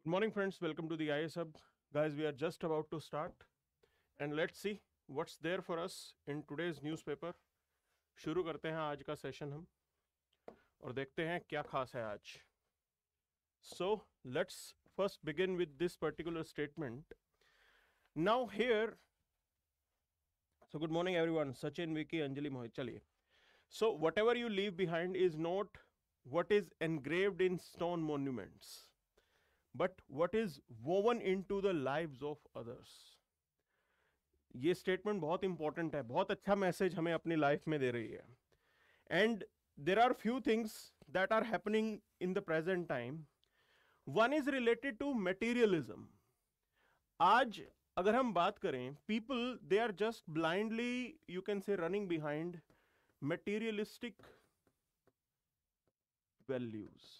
morning, friends. Welcome to the IS Hub. Guys, we are just about to start and let's see what's there for us in today's newspaper. शुरू करते हैं आज का session हम और देखते हैं क्या खास है आज. So, let's first begin with this particular statement. Now here, so good morning everyone. Sachin, Vicky, Anjali, Mohit. चलिए. So, whatever you leave behind is not what is engraved in stone monuments, but what is woven into the lives of others. ये statement बहुत important है, बहुत अच्छा message हमें अपनी life में दे रही है. And there are few things that are happening in the present time. One is related to materialism. आज अगर हम बात करें, people they are just blindly, you can say, running behind materialistic values.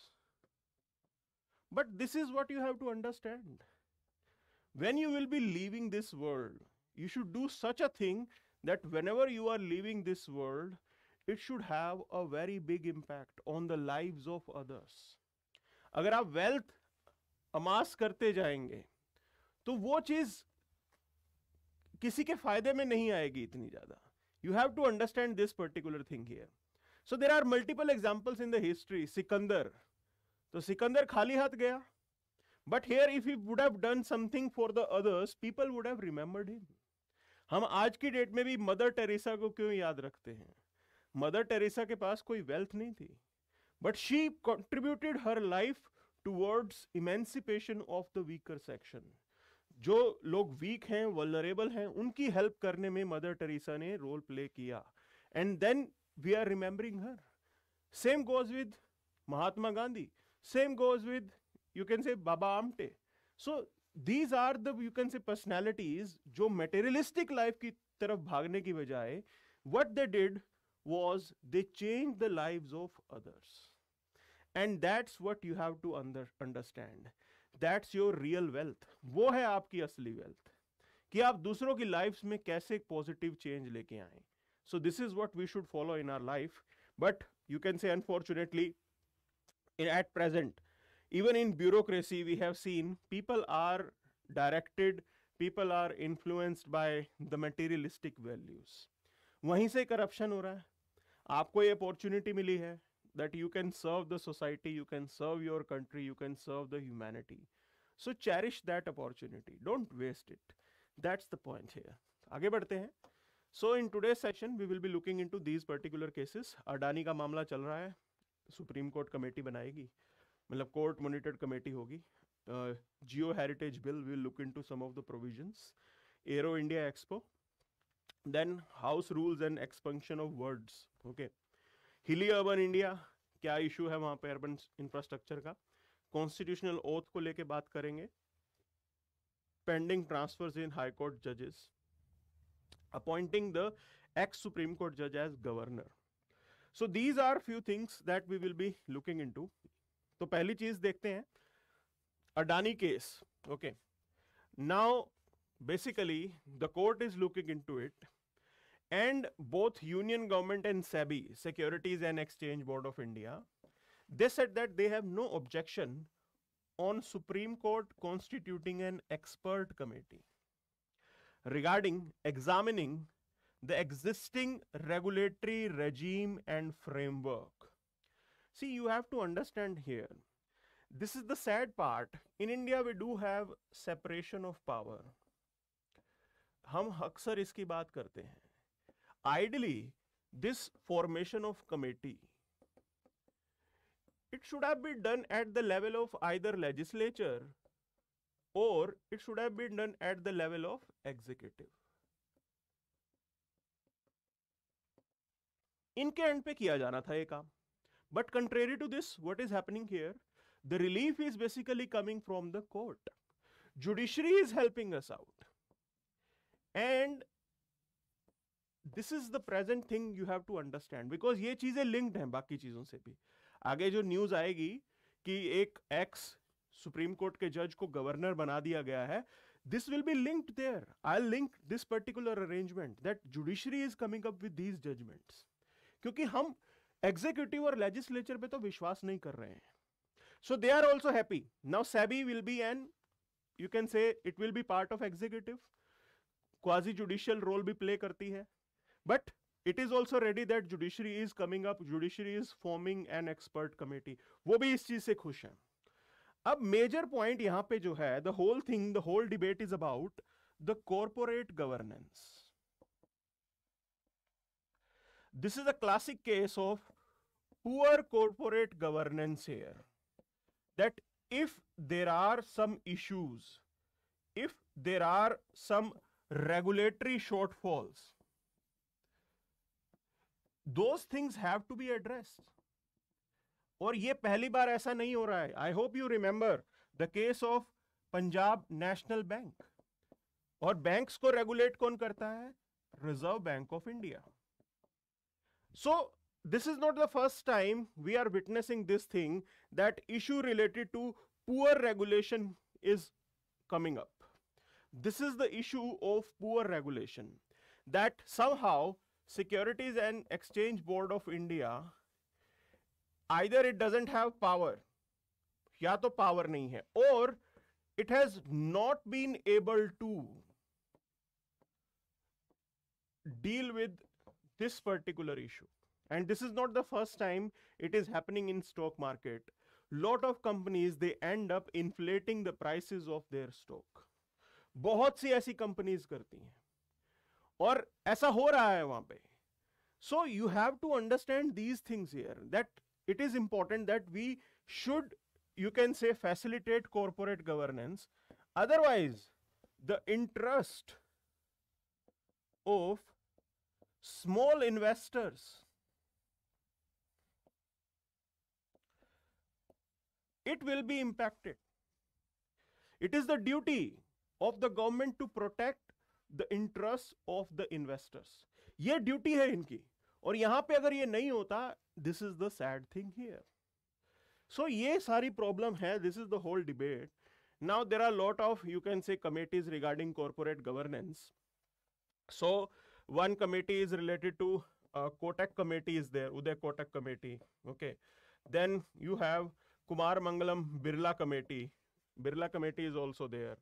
But this is what you have to understand. When you will be leaving this world, you should do such a thing that whenever you are leaving this world, it should have a very big impact on the lives of others. अगर आप wealth amass करते जाएंगे तो वो चीज किसी के फायदे में नहीं आएगी इतनी ज्यादा. You have to understand this particular thing here. So there are multiple examples in the history. Sikandar, तो सिकंदर खाली हाथ गया, but here if he would have done something for the others, people would have remembered him. हम आज की date में भी mother Teresa को क्यों याद रखते हैं? मदर टेरेसा के पास कोई वेल्थ नहीं थी, but she contributed her life towards emancipation of the weaker section. जो लोग वीक हैं, वल्नरेबल हैं, उनकी हेल्प करने में मदर टेरेसा ने रोल प्ले किया. And then we are remembering her. Same goes with Mahatma Gandhi. Same goes with, you can say, Baba Amte. So these are the, you can say, personalities जो materialistic life की तरफ भागने की बजाय what they did was they changed the lives of others. And that's what you have to understand. That's your real wealth. वो है आपकी असली wealth, कि आप दूसरों की lives में कैसे एक positive change लेके आएं. So this is what we should follow in our life. But you can say, unfortunately, at present, even in bureaucracy, we have seen people are directed, people are influenced by the materialistic values. वहीं से corruption हो रहा है. आपको ये opportunity मिली है that you can serve the society, you can serve your country, you can serve the humanity. So cherish that opportunity. Don't waste it. That's the point here. आगे बढ़ते हैं. So in today's session, we will be looking into these particular cases. Adani का मामला चल रहा है. Supreme court committee बनाएगी, मतलब कोर्ट मॉनिटर्ड कमेटी होगी. जियो heritage bill will look into some of the provisions. Arrow India expo, then house rules and expansion of words. Okay. हिली urban India, क्या इशू है वहां पे अर्बन इंफ्रास्ट्रक्चर का. Constitutional oath को लेके बात करेंगे. पेंडिंग ट्रांसफर्स इन हाई कोर्ट जजेस. Appointing the x supreme court जज as governor. So these are few things that we will be looking into. तो पहली चीज देखते हैं, Adani case. Okay. Now basically the court is looking into it, and both Union Government and SEBI, Securities and Exchange Board of India, they said that they have no objection on Supreme Court constituting an expert committee regarding examining the existing regulatory regime and framework. See, you have to understand here, this is the sad part. In India we do have separation of power. हम अक्सर इसकी बात करते हैं. Ideally, this formation of committee, it should have been done at the level of either legislature or it should have been done at the level of executive. इनके end पे किया जाना था ये काम. But contrary to this, what is happening here, the relief is basically coming from the court. Judiciary is helping us out, and this is the present thing you have to understand, because ये चीजें linked हैं बाकी चीजों से भी. आगे जो news आएगी कि एक एक्स सुप्रीम कोर्ट के जज को गवर्नर बना दिया गया है, this will be linked there. I'll link this particular arrangement that judiciary is coming up with these judgments. क्योंकि हम एग्जीक्यूटिव और लेजिस्लेचर पे तो विश्वास नहीं कर रहे हैं. So they are also happy. Now SEBI will be you can say it will be part of executive, quasi judicial role भी play करती है. But it is also ready that judiciary is coming up, judiciary is forming an expert committee. वो भी इस चीज से खुश हैं. अब मेजर पॉइंट यहां पे जो है, the whole debate is about the corporate governance. This is a classic case of poor corporate governance here. That if there are some issues, if there are some regulatory shortfalls, those things have to be addressed. और ये पहली बार ऐसा नहीं हो रहा है. I hope you remember the case of Punjab national bank. और banks को रेगुलेट कौन करता है? Reserve Bank of India. So this is not the first time we are witnessing this thing, that issue related to poor regulation is coming up. This is the issue of poor regulation, that somehow Securities and Exchange Board of India, either it doesn't have power, या तो power नहीं है, or it has not been able to deal with this particular issue. And this is not the first time it is happening in stock market. Lot of companies, they end up inflating the prices of their stock. बहुत सी ऐसी companies करती हैं और ऐसा हो रहा है वहां पे. So you have to understand these things here, that it is important that we should, you can say, facilitate corporate governance. Otherwise, the interest of small investors, it will be impacted. It is the duty of the government to protect the interests of the investors. ये duty है इनकी, और यहां पे अगर ये नहीं होता, this is the sad thing here. So ये सारी प्रॉब्लम है. This is the whole debate. Now there are a lot of, you can say, committees regarding corporate governance. So one committee is related to Kotak committee is there, Uday Kotak committee. Okay. Then you have Kumar Mangalam Birla committee. Birla committee is also there.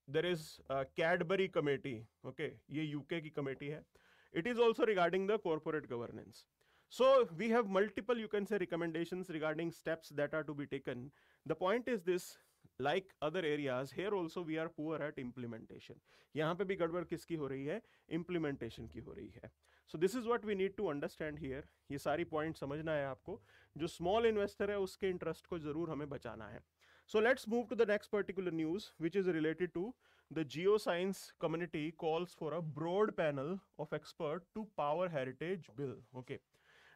There is Cadbury committee. Okay, ये UK की committee है. It is also regarding the corporate governance. So we have multiple, you can say, recommendations regarding steps that are to be taken. The point is this, like other areas, here also we are poor at implementation. यहाँ पे भी गड़बड़ किसकी हो रही है? Implementation की हो रही है. So this is what we need to understand here. ये सारी point समझना है आपको. जो small investor है उसके interest को जरूर हमें बचाना है. So let's move to the next particular news, which is related to the geoscience community calls for a broad panel of experts to power heritage bill. Okay.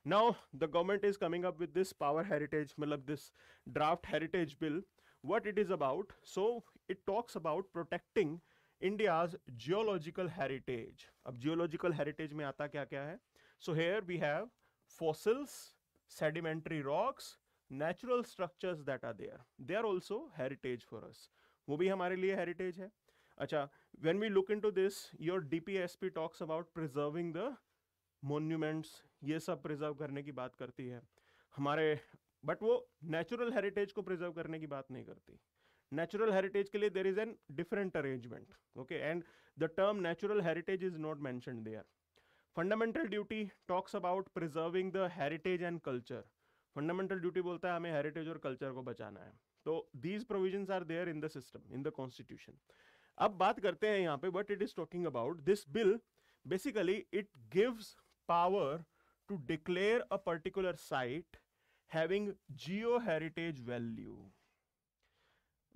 Now the government is coming up with this power heritage, this draft heritage bill. What it is about? So it talks about protecting India's geological heritage. अब geological heritage में आता क्या क्या है? So here we have fossils, sedimentary rocks, natural structures that are there. They are also heritage for us. वो भी हमारे लिए heritage है. अच्छा, when we look into this, your DPSP talks about preserving the monuments. ये सब preserve करने की बात करती है हमारे, but वो natural heritage को preserve करने की बात नहीं करती. Natural heritage के लिए there is an different arrangement. Okay, and the term natural heritage is not mentioned there. Fundamental duty talks about preserving the heritage and culture. Fundamental duty बोलता है हमें हेरिटेज और कल्चर को बचाना है. तो these provisions are there in the system, in the constitution. अब बात करते हैं यहाँ पे what it is talking about. This bill basically it gives power to declare a particular site having geo heritage value.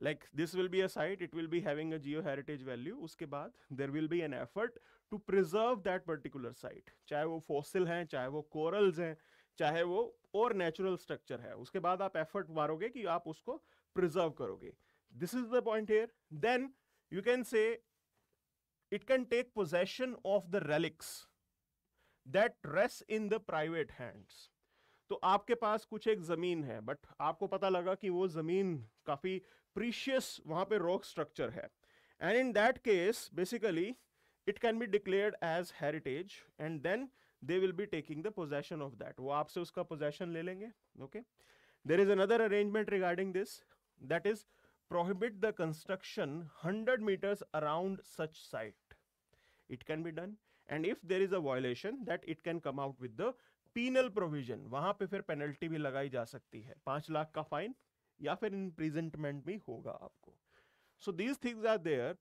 Like this will be a site, it will be having a geo heritage value. उसके बाद there will be an effort to preserve that particular site. चाहे वो fossil हैं, चाहे वो corals हैं, चाहे वो और natural structure है, उसके बाद आप effort मारोगे कि आप उसको preserve करोगे. This is the point here. Then you can say it can take possession of the relics that rest in the private hands. तो आपके पास कुछ एक जमीन है, बट आपको पता लगा कि वो जमीन काफी प्रीशियस वहां पे रॉक स्ट्रक्चर है, and in that case basically it can be declared as heritage, and then they will be taking the possession of that. वो आपसे उसका पोजेशन ले लेंगे. Okay, There is another arrangement regarding this, that is prohibit the construction 100 meters around such site. It can be done, and if there is a violation, that it can come out with the penal provision. वहां पे फिर penalty भी लगाई जा सकती है, 5 लाख का fine या फिर imprisonment भी होगा आपको. So these things are there.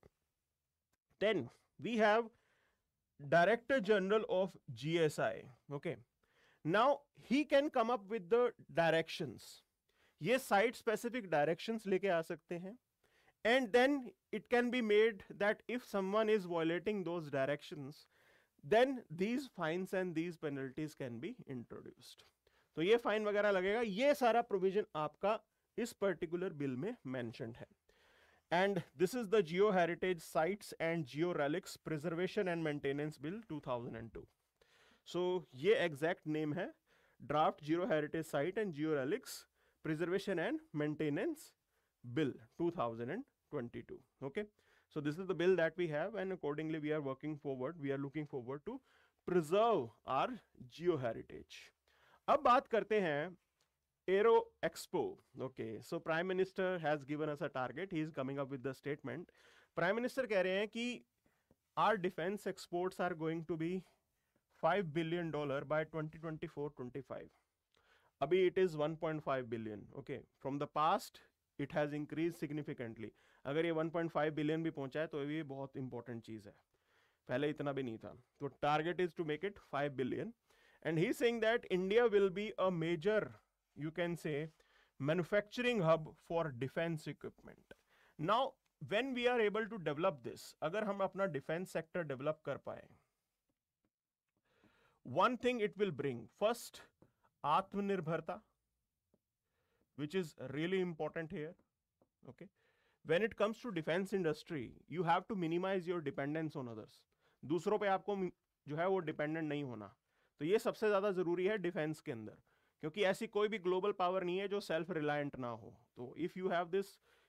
Then we have Director General of GSI. Okay, now he can come up with the directions. ये site specific directions लेके आ सकते हैं, and then it can be made that if someone is violating those directions, then these fines and these penalties can be introduced. तो ये fine वगैरह लगेगा, ये सारा प्रोविजन आपका इस पर्टिकुलर बिल में मेंशन्ड है. And this is the Geo Heritage Sites and Geo Relics Preservation and Maintenance Bill 2002. So ये exact name है, Draft Geo Heritage Site and Geo Relics Preservation and Maintenance Bill 2022. Okay, so this is the bill that we have, and accordingly we are working forward. We are looking forward to preserve our geo heritage. अब बात करते हैं Aero Expo. Okay, so Prime Minister has given us a target. He is coming up with the statement. Prime Minister कह रहे हैं कि our defense exports are going to be $5 billion by 2024-25. अभी it is 1.5 billion. Okay, from the past it has increased significantly. अगर ये 1.5 billion भी पहुंचा है तो ये बहुत important चीज है, पहले इतना भी नहीं था. तो target is to make it 5 billion, and he is saying that India will be a major, you can say, manufacturing hub for defense equipment. Now when we are able to develop this, अगर हम अपना defense sector develop कर पाए, one thing it will bring, first आत्मनिर्भरता, which is really important here. Okay, when it comes to defense industry, you have to minimize your dependence on others. दूसरों पे आपको जो है वो dependent नहीं होना, तो ये सबसे ज्यादा जरूरी है डिफेंस के अंदर, क्योंकि ऐसी कोई भी ग्लोबल पावर नहीं है जो सेल्फ रिलायंट ना हो. तो if you have this,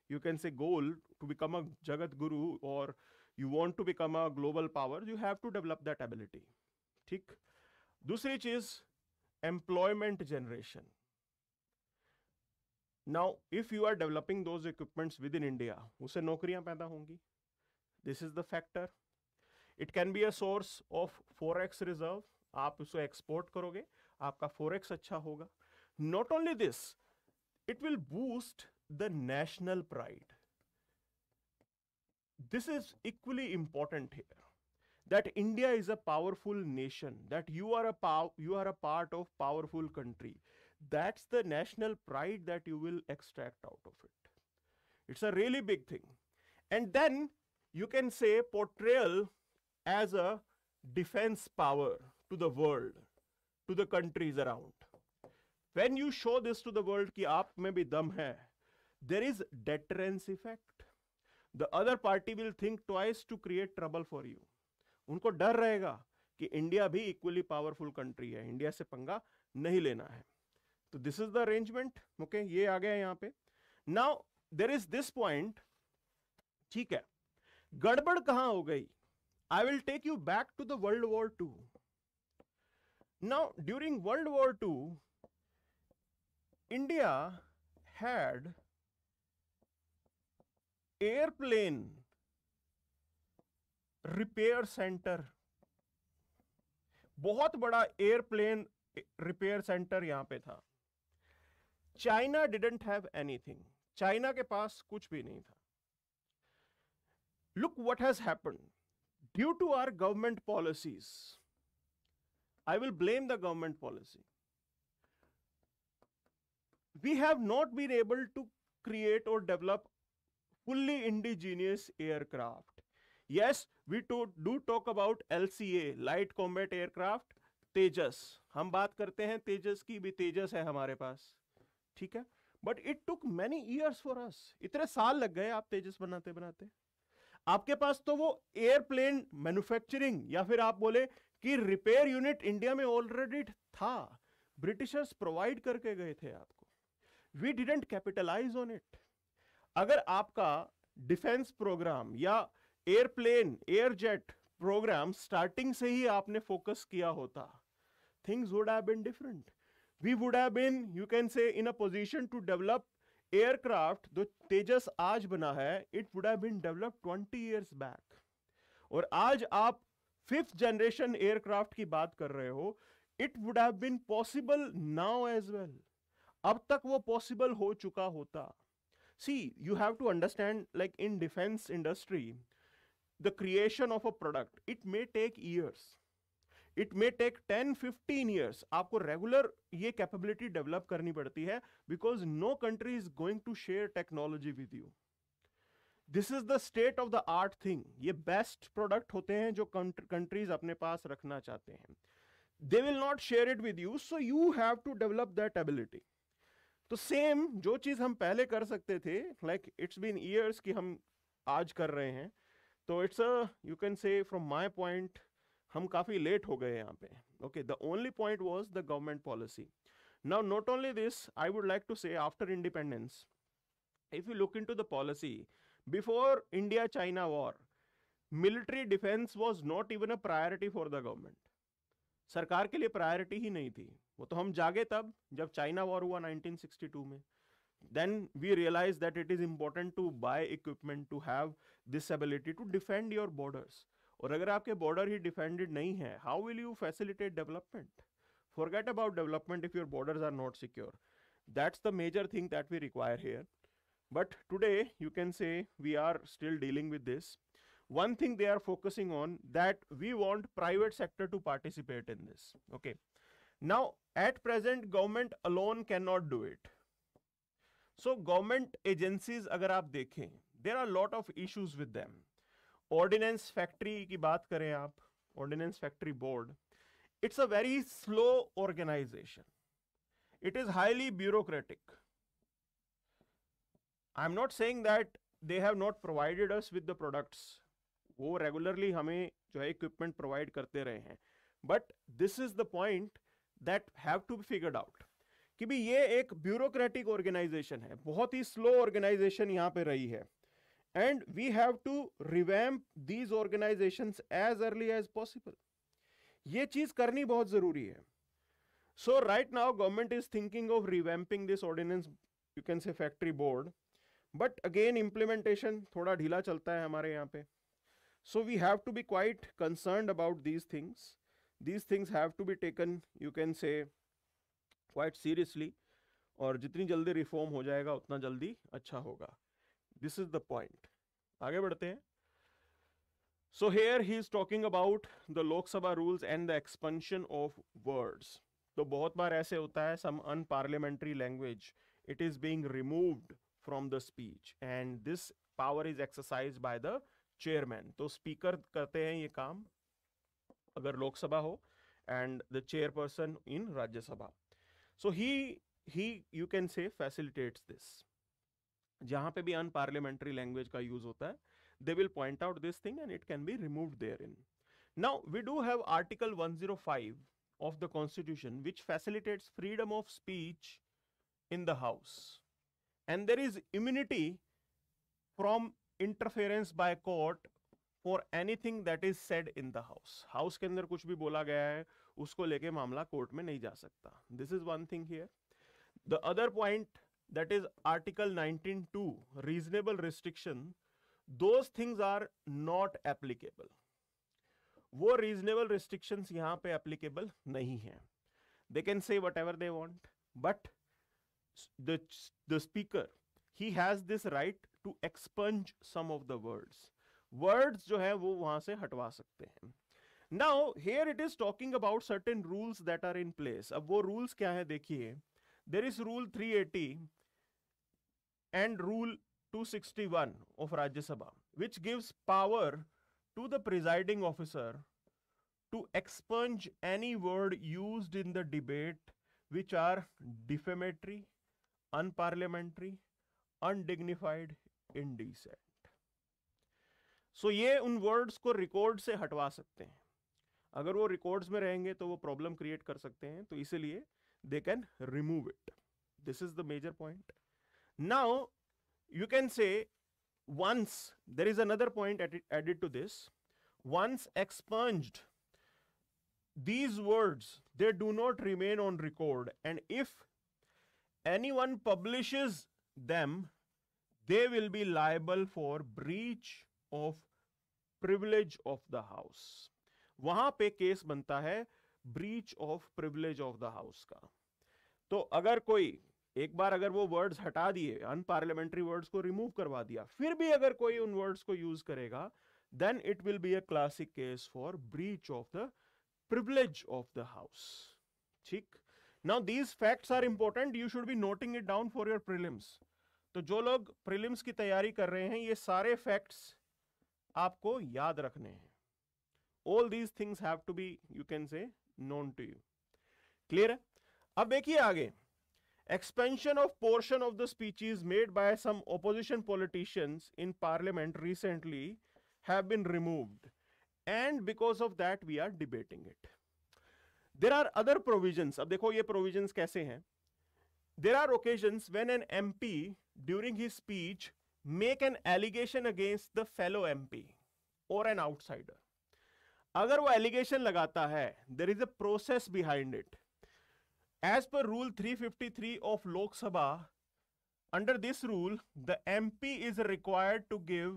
you can say goal to become a jagat guru, और you want to become a global power, you have to develop that ability. ठीक. दूसरी चीज, employment generation. Now if you are developing those equipments within India, उससे नौकरियां पैदा होंगी. This is the factor. It can be a source of forex reserve. आप उसको export करोगे, आपका फॉरेक्स अच्छा होगा. Not only this, it will boost the national pride. This is equally important here, that India is a powerful nation, that you are a part of powerful country. That's the national pride that you will extract out of it. It's a really big thing. And then you can say portrayal as a defense power to the world, to the countries around. When you show this to the world कि आप में भी दम है, there is deterrence effect. The other party will think twice to create trouble for you. उनको डर रहेगा कि इंडिया भी इक्वली पावरफुल कंट्री है, इंडिया से पंगा नहीं लेना है. तो this is the arrangement. Okay, ये आ गया यहां पे. Now there is this point. ठीक है, गड़बड़ कहां हो गई? I will take you back to the World War 2. Now during World War 2, India had airplane repair centre, बहुत बड़ा एयरप्लेन रिपेयर सेंटर यहां पे था. China didn't have anything. China के पास कुछ भी नहीं था. Look what has happened due to our government policies. I will blame the government policy. We have not been able to create और develop fully indigenous aircraft. Yes, we do talk about LCA, Light Combat Aircraft, तेजस. हम बात करते हैं तेजस की भी, तेजस है हमारे पास. ठीक है, but it took many years for us. इतने साल लग गए आप तेजस बनाते बनाते. आपके पास तो वो एयरप्लेन मैन्युफैक्चरिंग या फिर आप बोले कि रिपेयर यूनिट इंडिया में ऑलरेडी था. ब्रिटिशर्स प्रोवाइड करके गए थे आपको. We didn't capitalize on it. अगर आपका डिफेंस प्रोग्राम या एयरप्लेन एयरजेट प्रोग्राम स्टार्टिंग से ही आपने फोकस किया होता, things would have been different. we would have been, you can say, in a position to develop aircraft. जो तेजस आज बना है, it would have been developed 20 years back. और आज आप 5th generation aircraft की बात कर रहे हो, it would have been possible now as well. अब तक वो possible हो चुका होता. See, you have to understand, like in defense industry, the creation of a product, it may take years. It may take 10-15 years. आपको regular ये capability develop करनी पड़ती है, because no country is going to share technology with you. This is the state of the art thing. ये best product होते हैं जो countries अपने पास रखना चाहते हैं. They will not share it with you, so you have to develop that ability. तो सेम जो चीज हम पहले कर सकते थे, लाइक इट्स बीन ईयर्स कि हम आज कर रहे हैं, तो it's a, you can say from my point, हम काफी लेट हो गए यहाँ पे. Okay, the only point was the government policy. Now not only this, I would like to say after independence, if you look into the policy, before India China war, military defence was not even a priority for the government. सरकार के लिए priority ही नहीं थी. वो तो हम जागे तब जब चाइना वॉर हुआ 1962 में. Then we realized that it is important to buy equipment to have this ability to defend your borders. और अगर आपके border ही defended नहीं है, how will you facilitate development? Forget about development if your borders are not secure. That's the major thing that we require here. But today, you can say we are still dealing with this. One thing they are focusing on, that we want private sector to participate in this. Okay. Now, at present, government alone cannot do it. So government agencies अगर आप देखें, there are lot of issues with them. Ordnance factory की बात करें आप, Ordnance Factory Board, it's a very slow organization. It is highly bureaucratic. I'm not saying that they have not provided us with the products. वो regularly हमें जो है equipment provide करते रहे हैं. But this is the point that have to be figured out. कि भी ये एक ब्यूरोक्रेटिक ऑर्गेनाइजेशन है, बहुत ही स्लो ऑर्गेनाइजेशन यहाँ पे रही है, and we have to revamp these organisations as early as possible. ये चीज करनी बहुत जरूरी है. So right now government is thinking of revamping this ordinance, you can say factory board, but again implementation थोड़ा ढीला चलता है हमारे यहाँ पे. So we have to be quite concerned about these things. These things have to be taken, you can say, quite seriously. और जितनी जल्दी रिफॉर्म हो जाएगा उतना जल्दी अच्छा होगा. This is the point. आगे बढ़ते हैं. So here he is talking about the Lok Sabha rules and the expansion of words. तो बहुत बार ऐसे होता है, some unparliamentary language, it is being removed from the speech, and this power is exercised by the chairman. तो speaker करते हैं ये काम अगर लोकसभा हो, and the chairperson in Rajya Sabha. So you can say facilitates this. जहां पे भी unparliamentary language का use होता है, they will point out this thing and it can be removed therein. Now we do have Article 105 of the Constitution which facilitates freedom of speech in the House, and there is immunity from interference by court for anything that is said in the House. House के अंदर कुछ भी बोला गया है उसको लेके मामला कोर्ट में नहीं जा सकता. This is one thing here. The other point, that is Article 19(2), reasonable restriction, those things are not applicable. वो reasonable restrictions यहाँ पे applicable नहीं हैं. They can say whatever they want, but the speaker, he has this right to expunge some of the words. Words जो है वो वहां से हटवा सकते हैं. Now here it is talking about certain rules that are in place. अब वो rules क्या है देखिए. There is rule 380 and rule 261 of Rajya Sabha, which gives power to the presiding officer to expunge any word used in the debate which are defamatory, unparliamentary, undignified, indecent. So ये उन words को record से हटवा सकते हैं. अगर वो records में रहेंगे तो वो प्रॉब्लम क्रिएट कर सकते हैं, तो इसीलिए they can remove it. This is the major point. Now you can say, once there is another point added to this, once expunged these words, they do not remain on record, and if anyone publishes them, they will be liable for breach of privilege of the house. वहां पे case बनता है breach of privilege of the house का. तो अगर कोई एक बार अगर वो वर्ड्स हटा दिए, अनपार्लियामेंट्री वर्ड्स को रिमूव करवा दिया, फिर भी अगर कोई उन वर्ड्स को यूज करेगा, then it will be a classic case for breach of the privilege of the house. ठीक. Now these facts are important, you should be noting it down for your prelims. तो जो लोग prelims की तैयारी कर रहे हैं, ये सारे facts आपको याद रखने हैं. All these things have to be, you can say, known to you. Clear है? अब देखिए आगे. Expansion of portion of the speeches made by some opposition politicians in parliament recently have been removed, and because of that we are debating it. There are other provisions. अब देखो ये provisions कैसे हैं. There are occasions when an MP during his speech make an allegation against the fellow MP or an outsider. अगर वो allegation लगाता है, there is a process behind it. As per rule 353 of Lok Sabha, under this rule the MP is required to give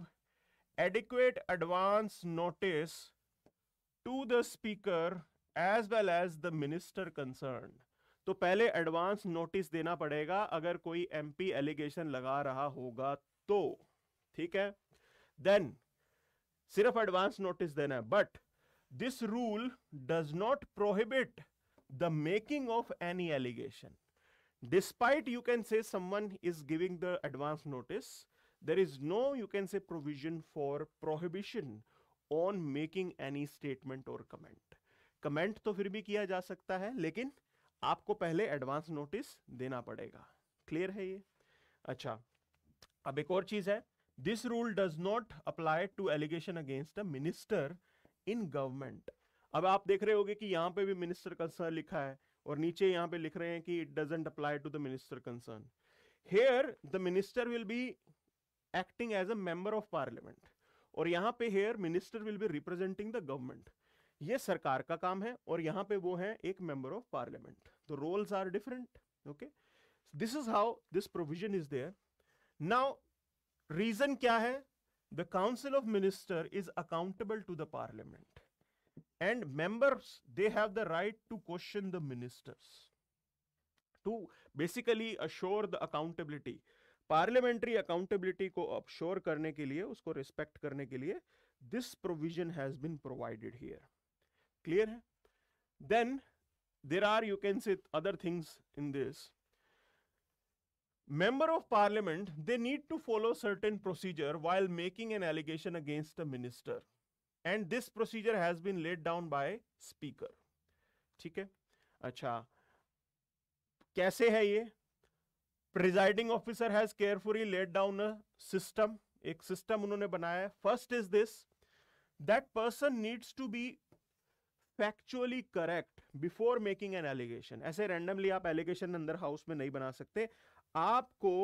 adequate advance notice to the speaker as well as the minister concerned. तो पहले advance notice देना पड़ेगा अगर कोई MP allegation लगा रहा होगा तो, ठीक है. देन सिर्फ एडवांस नोटिस देना है. But this rule does not prohibit the making of any allegation. Despite you can say someone is giving the advance notice, there is no, you can say, provision for prohibition on making any statement or comment. Comment तो फिर भी किया जा सकता है, लेकिन आपको पहले एडवांस नोटिस देना पड़ेगा. क्लियर है ये? अच्छा, अब एक और चीज है. This rule does not apply to allegation against a minister in government. अब आप देख रहे होगे कि यहां पे भी मिनिस्टर कंसर्न लिखा है और नीचे यहां पे लिख रहे हैं कि it doesn't apply to the minister concern. Here the minister will be acting as a member of parliament, और यहां पे here minister will be representing the government. ये सरकार का काम है और यहां पे वो है एक मेंबर ऑफ पार्लियामेंट. तो roles are different. Okay, this is how this provision is there. Now reason क्या है? The council of minister is accountable to the parliament, and members, they have the right to question the ministers to basically assure the accountability. parliamentary accountability को assure करने के लिए, उसको respect करने के लिए this provision has been provided here. Clear है? Then there are, you can say, other things in this. Member of parliament, they need to follow certain procedure while making an allegation against a minister, and this procedure has been laid down by speaker. ठीक है. अच्छा, कैसे है ये? Presiding officer has carefully laid down a system. एक system उन्होंने बनाया है. First is this, that person needs to be factually correct before making an allegation. ऐसे randomly आप allegation अंदर house में नहीं बना सकते. आपको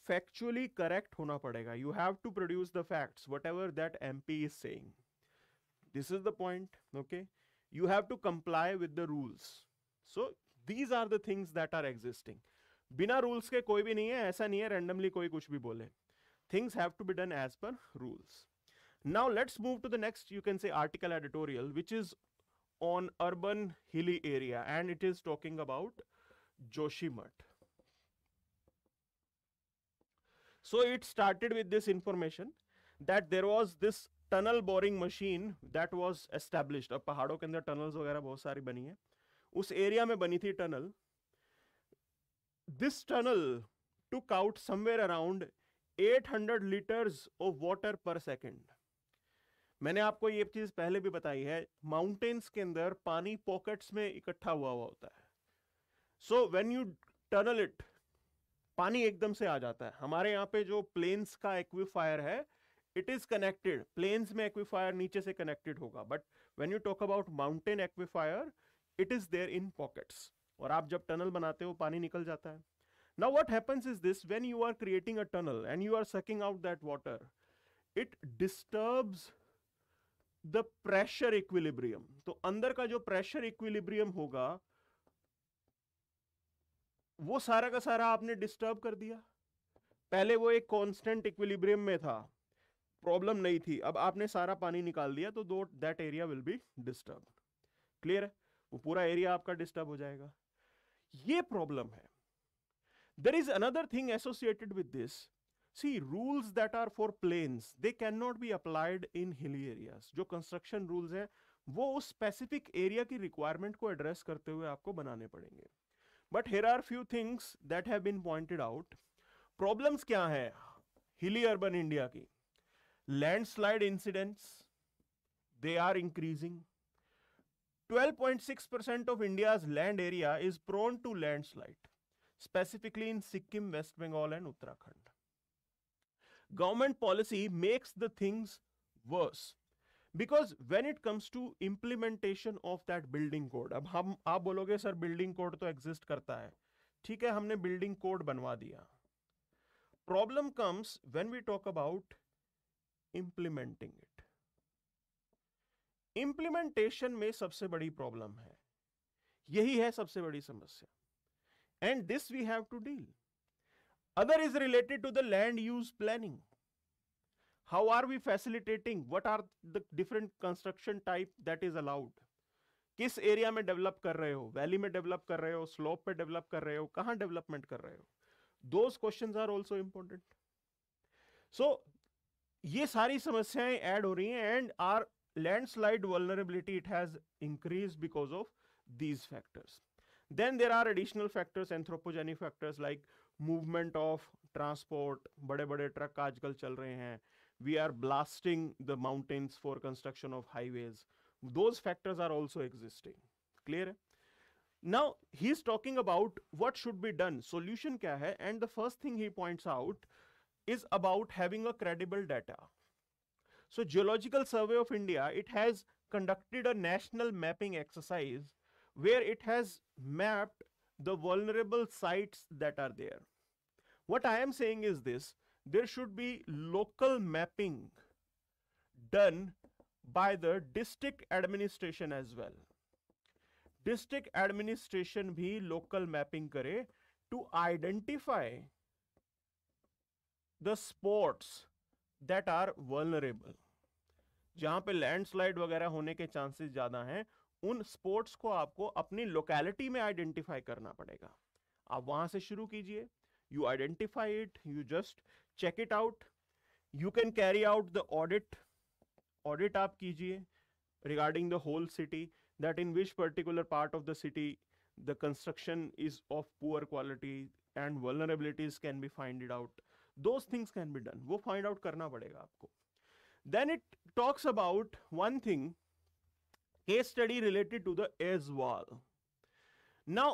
factually correct होना पड़ेगा. You have to produce the facts, whatever that MP is saying. This is the point. Okay, you have to comply with the rules. So these are the things that are existing. बिना rules के कोई भी नहीं है. ऐसा नहीं है randomly कोई कुछ भी बोले. Things have to be done as per rules. Now let's move to the next, you can say, article editorial, which is on urban hilly area, and it is talking about Joshimath. So it started with this information that there was this tunnel boring machine that was established. अब पहाड़ों के अंदर tunnels वगैरह बहुत सारी बनी है. उस एरिया में बनी थी tunnel. This tunnel took out somewhere around 800 litres of water पर सेकेंड. मैंने आपको ये चीज पहले भी बताई है, माउंटेन्स के अंदर पानी पॉकेट्स में इकट्ठा हुआ होता है. So when you tunnel it, पानी एकदम से आ जाता है. हमारे यहाँ पे जो प्लेन्स का एक्विफायर है, it is connected. Plains में एक्विफायर नीचे से कनेक्टेड होगा, but when you talk about mountain aquifer, it is there in pockets. और आप जब टनल बनाते हो पानी निकल जाता है. Now what happens is this, when you are creating a tunnel and you are sucking out that water, it disturbs the pressure equilibrium. तो अंदर का जो pressure equilibrium होगा वो सारा का सारा आपने डिस्टर्ब कर दिया। पहले वो एक कांस्टेंट इक्विलिब्रियम में था, प्रॉब्लम नहीं थी, अब आपने सारा पानी निकाल दिया तो दो that area will be disturb. Clear है? वो पूरा एरिया आपका डिस्टर्ब हो जाएगा। ये प्रॉब्लम है। There is another thing associated with this. See rules that are for plains they can not be applied in hilly areas. जो कंस्ट्रक्शन रूल्स हैं वो उस स्पेसिफिक एरिया की रिक्वायरमेंट को एड्रेस करते हुए आपको बनाने पड़ेंगे। But here are few things that have been pointed out. Problems क्या है हिली अर्बन इंडिया की? Landslide incidents they are increasing. 12.6% of India's land area is prone to landslide, specifically in Sikkim, West Bengal and Uttarakhand. Government policy makes the things worse because when it comes to implementation of that building code, अब हम आप बोलोगे sir building code तो exist करता है, ठीक है, हमने बिल्डिंग कोड बनवा दिया। Problem comes when we talk about implementing it. Implementation में सबसे बड़ी प्रॉब्लम है, यही है सबसे बड़ी समस्या, and this we have to deal. Other is related to the land use planning. How are we facilitating, what are the different construction type that is allowed? किस एरिया में डेवलप कर रहे हो, वैली में डेवलप कर रहे हो, slope पे डेवलप कर रहे हो, कहां डेवलपमेंट कर रहे हो? Those questions are also important. So ये सारी समस्याएं ऐड हो रही हैं, and are landslide vulnerability, it has increased because of these factors. Then there are additional factors, anthropogenic factors like movement of transport. बड़े बड़े ट्रक आजकल चल रहे हैं, we are blasting the mountains for construction of highways. Those factors are also existing. Clear? Now he is talking about what should be done, solution क्या है, and the first thing he points out is about having a credible data. So Geological Survey of India, it has conducted a national mapping exercise where it has mapped the vulnerable sites that are there. What I am saying is this: there should be local mapping done by the district administration as well. District administration भी local mapping करे to identify the spots that are vulnerable. जहां पे landslide वगैरह होने के chances ज्यादा हैं, उन स्पॉट्स को आपको अपनी लोकेलिटी में आइडेंटिफाई करना पड़ेगा। आप वहां से शुरू कीजिए, you identify it, you just check it out, you can carry out the audit आप कीजिए regarding the whole city, that in which particular part of the city the construction is of poor quality and vulnerabilities can be find out. Those things can be done, वो find out करना पड़ेगा आपको। Then it talks about one thing, case study related to the Aizawl. Now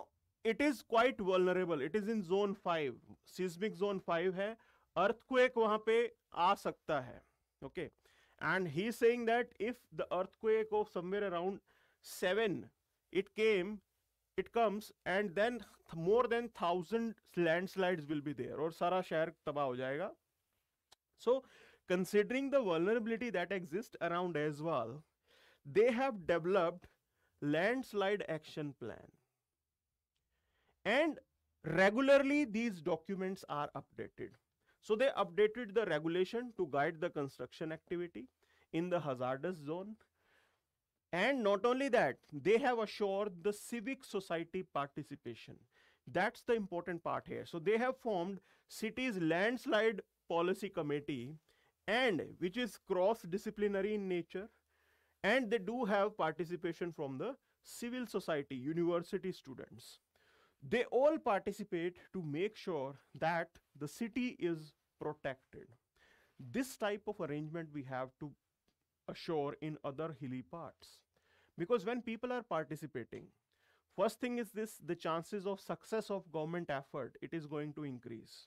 it is quite vulnerable, it is in zone 5, seismic zone 5 है, earthquake वहां पे आ सकता है, okay, and he is saying that if the earthquake of somewhere around 7 it comes and then more than 1000 landslides will be there और सारा शहर तबाह हो जाएगा। So considering the vulnerability that exists around Aizawl, they have developed landslide action plan, and regularly these documents are updated. So they updated the regulation to guide the construction activity in the hazardous zone, and not only that, they have assured the civic society participation. That's the important part here. So they have formed city's landslide policy committee, and which is cross-disciplinary in nature, and they do have participation from the civil society, university students. They all participate to make sure that the city is protected. This type of arrangement we have to assure in other hilly parts, because when people are participating, first thing is this: the chances of success of government effort, it is going to increase.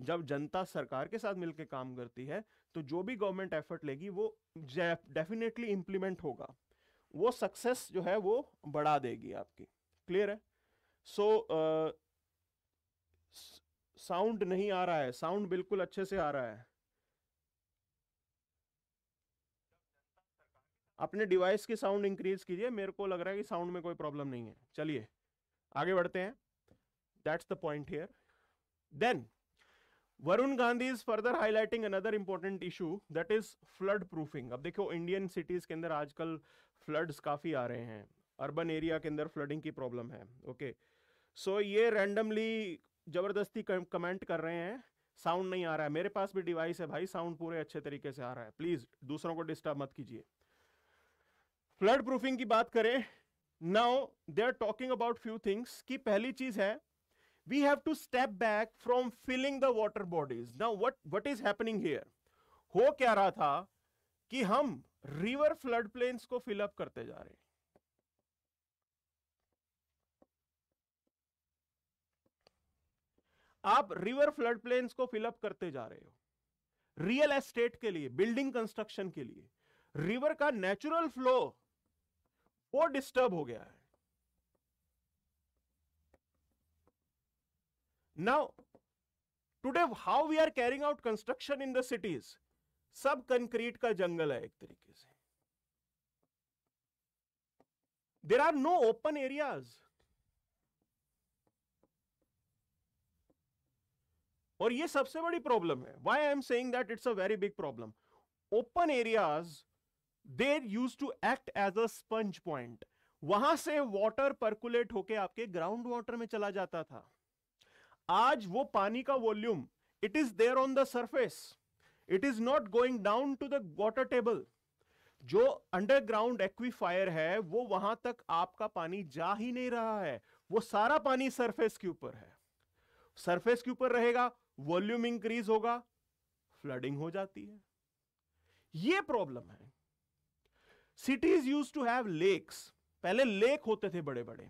जब जनता सरकार के साथ मिलकर काम करती है तो जो भी गवर्नमेंट एफर्ट लेगी वो डेफिनेटली इंप्लीमेंट होगा, वो सक्सेस जो है वो बढ़ा देगी आपकी। क्लियर है? सो साउंड नहीं आ रहा है, साउंड बिल्कुल अच्छे से आ रहा है। अपने डिवाइस की साउंड इंक्रीज कीजिए, मेरे को लग रहा है कि साउंड में कोई प्रॉब्लम नहीं है। चलिए आगे बढ़ते हैं। That's the point here. Then Varun Gandhi is further highlighting another important issue, that is flood proofing. अब देखो इंडियन सिटीज के अंदर आजकल फ्लड्स काफी आ रहे हैं, अर्बन एरिया के अंदर फ्लडिंग की प्रॉब्लम है. ओके, सो ये रैंडमली जबरदस्ती कमेंट कर रहे हैं, साउंड नहीं आ रहा है. मेरे पास भी डिवाइस है भाई, साउंड पूरे अच्छे तरीके से आ रहा है, प्लीज दूसरों को डिस्टर्ब मत कीजिए. फ्लड प्रूफिंग की बात करें, now they are talking about few things. की पहली चीज है, we have to step back from filling the water bodies. Now what is happening here? हो क्या रहा था कि हम रिवर फ्लड प्लेन्स को फिल अप करते जा रहे हैं. आप रिवर फ्लड प्लेन्स को फिल अप करते जा रहे हो रियल एस्टेट के लिए, बिल्डिंग कंस्ट्रक्शन के लिए. रिवर का नेचुरल फ्लो वो डिस्टर्ब हो गया है. Now, today how we are carrying out construction in the cities, सब कंक्रीट का जंगल है एक तरीके से. There are no open areas. और ये सबसे बड़ी प्रॉब्लम है. Why I am saying that it's a very big problem. Open areas, they used to act as a sponge point. वहां से वाटर पर्कुलेट होके आपके ग्राउंड वाटर में चला जाता था. आज वो पानी का volume, it is there on the surface, it is not going down to the water table. जो अंडरग्राउंड एक्वीफायर है वो वहां तक आपका पानी जा ही नहीं रहा है. वो सारा पानी सरफेस के ऊपर है. सरफेस के ऊपर रहेगा, वॉल्यूम इंक्रीज होगा, फ्लडिंग हो जाती है. ये प्रॉब्लम है. Cities used to have lakes. पहले लेक होते थे बड़े बड़े.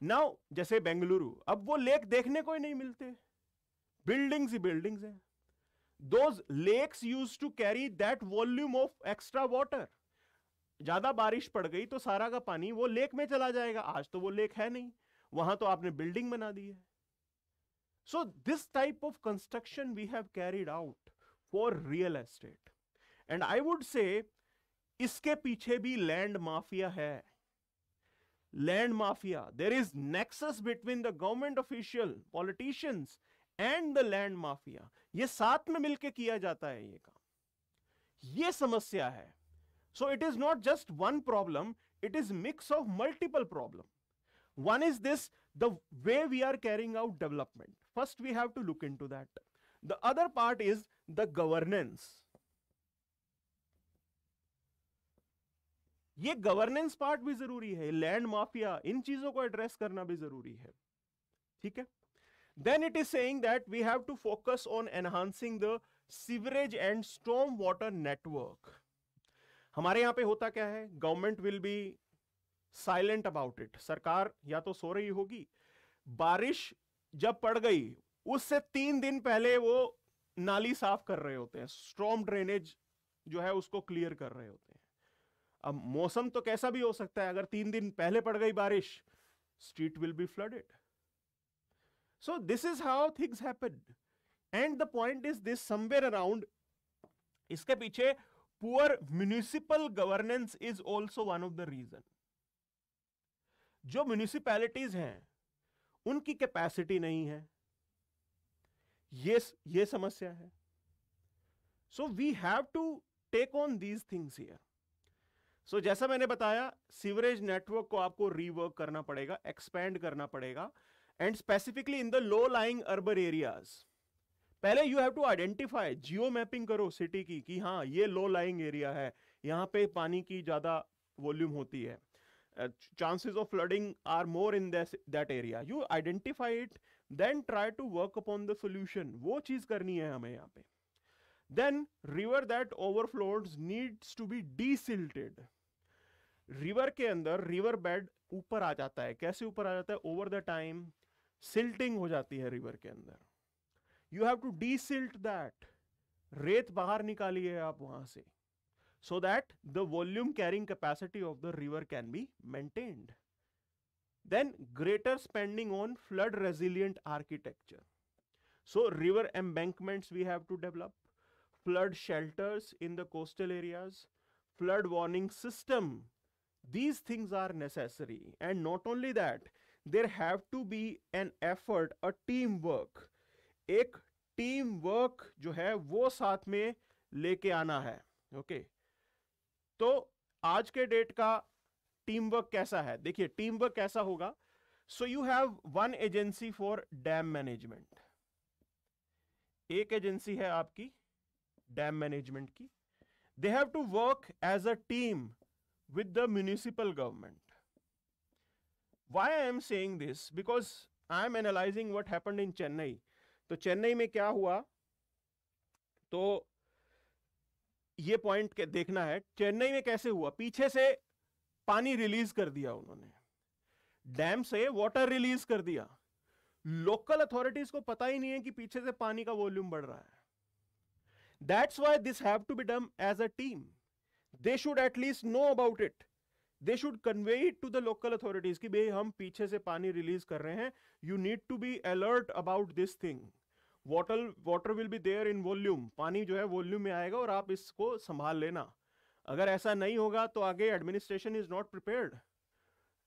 नाउ जैसे बेंगलुरु, अब वो लेक देखने को ही नहीं मिलते, बिल्डिंग्स ही बिल्डिंग्स हैं. Those lakes used to carry that volume of extra water. ज्यादा बारिश पड़ गई तो सारा का पानी वो लेक में चला जाएगा. आज तो वो लेक है नहीं, वहां तो आपने बिल्डिंग बना दी है. So this type of construction we have carried out for real estate. And I would say इसके पीछे भी लैंड माफिया है. Land mafia. There is nexus between the government official, politicians and the land mafia. ये साथ में मिलके किया जाता है ये काम. ये समस्या है. So it is not just one problem, it is mix of multiple problem. One is this, the way we are carrying out development. First we have to look into that. The other part is the governance. ये governance part भी जरूरी है. Land mafia, इन चीजों को address करना भी जरूरी है. ठीक है. Then it is saying that we have to focus on enhancing the sewerage and storm water network. हमारे यहां पे होता क्या है, government will be silent about it. सरकार या तो सो रही होगी, बारिश जब पड़ गई उससे 3 दिन पहले वो नाली साफ कर रहे होते हैं, स्टॉर्म ड्रेनेज जो है उसको क्लियर कर रहे होते हैं. अब मौसम तो कैसा भी हो सकता है, अगर 3 दिन पहले पड़ गई बारिश, street will be flooded. So this is how things happen. And the point is this, somewhere around इसके पीछे poor municipal governance is also one of the reason. जो म्युनिसिपैलिटीज हैं उनकी कैपेसिटी नहीं है, ये समस्या है. So we have to take on these things here. So जैसा मैंने बताया, सीवरेज नेटवर्क को आपको रीवर्क करना पड़ेगा, एक्सपैंड करना पड़ेगा. And specifically in the low lying urban areas, पहले you have to identify, geo mapping करो सिटी की, कि हाँ ये लो लाइंग एरिया है, यहां पे पानी की ज्यादा वॉल्यूम होती है, chances of flooding are more in that area. You identify it, then try to work upon the solution. वो चीज करनी है हमें यहाँ पे. Then river that overflows needs to be desilted. River के अंदर रिवर बेड ऊपर आ जाता है. कैसे ऊपर आ जाता है? ओवर द टाइम सिल्टिंग हो जाती है रिवर के अंदर. You have to desilt that. रेत बाहर निकालिए आप वहां से, so that the volume carrying capacity of the river can be maintained. Then greater spending on flood resilient architecture. So river embankments we have to develop, flood shelters in the coastal areas, flood warning system. These things are necessary. And not only that, there have to be an effort, a team work, एक team work जो है वो साथ में लेके आना है। Okay तो आज के डेट का टीम वर्क कैसा है? देखिए टीम वर्क कैसा होगा। So you have one agency for dam management, एक एजेंसी है आपकी डैम मैनेजमेंट की। They have to work as a team with the municipal government. Why I am saying this? Because I am analyzing what happened in Chennai. तो चेन्नई में क्या हुआ, तो ये पॉइंट देखना है। चेन्नई में कैसे हुआ, पीछे से पानी रिलीज कर दिया उन्होंने, डैम से वाटर रिलीज कर दिया। लोकल अथॉरिटीज को पता ही नहीं है कि पीछे से पानी का वॉल्यूम बढ़ रहा है। That's why this have to be done as a team. They should at least know about it. They should convey it to the local authorities कि भाई हम पीछे से पानी रिलीज कर रहे हैं, you need to be alert about this thing. Water will be there in volume, पानी जो है वॉल्यूम में आएगा और आप इसको संभाल लेना। अगर ऐसा नहीं होगा तो आगे administration is not prepared,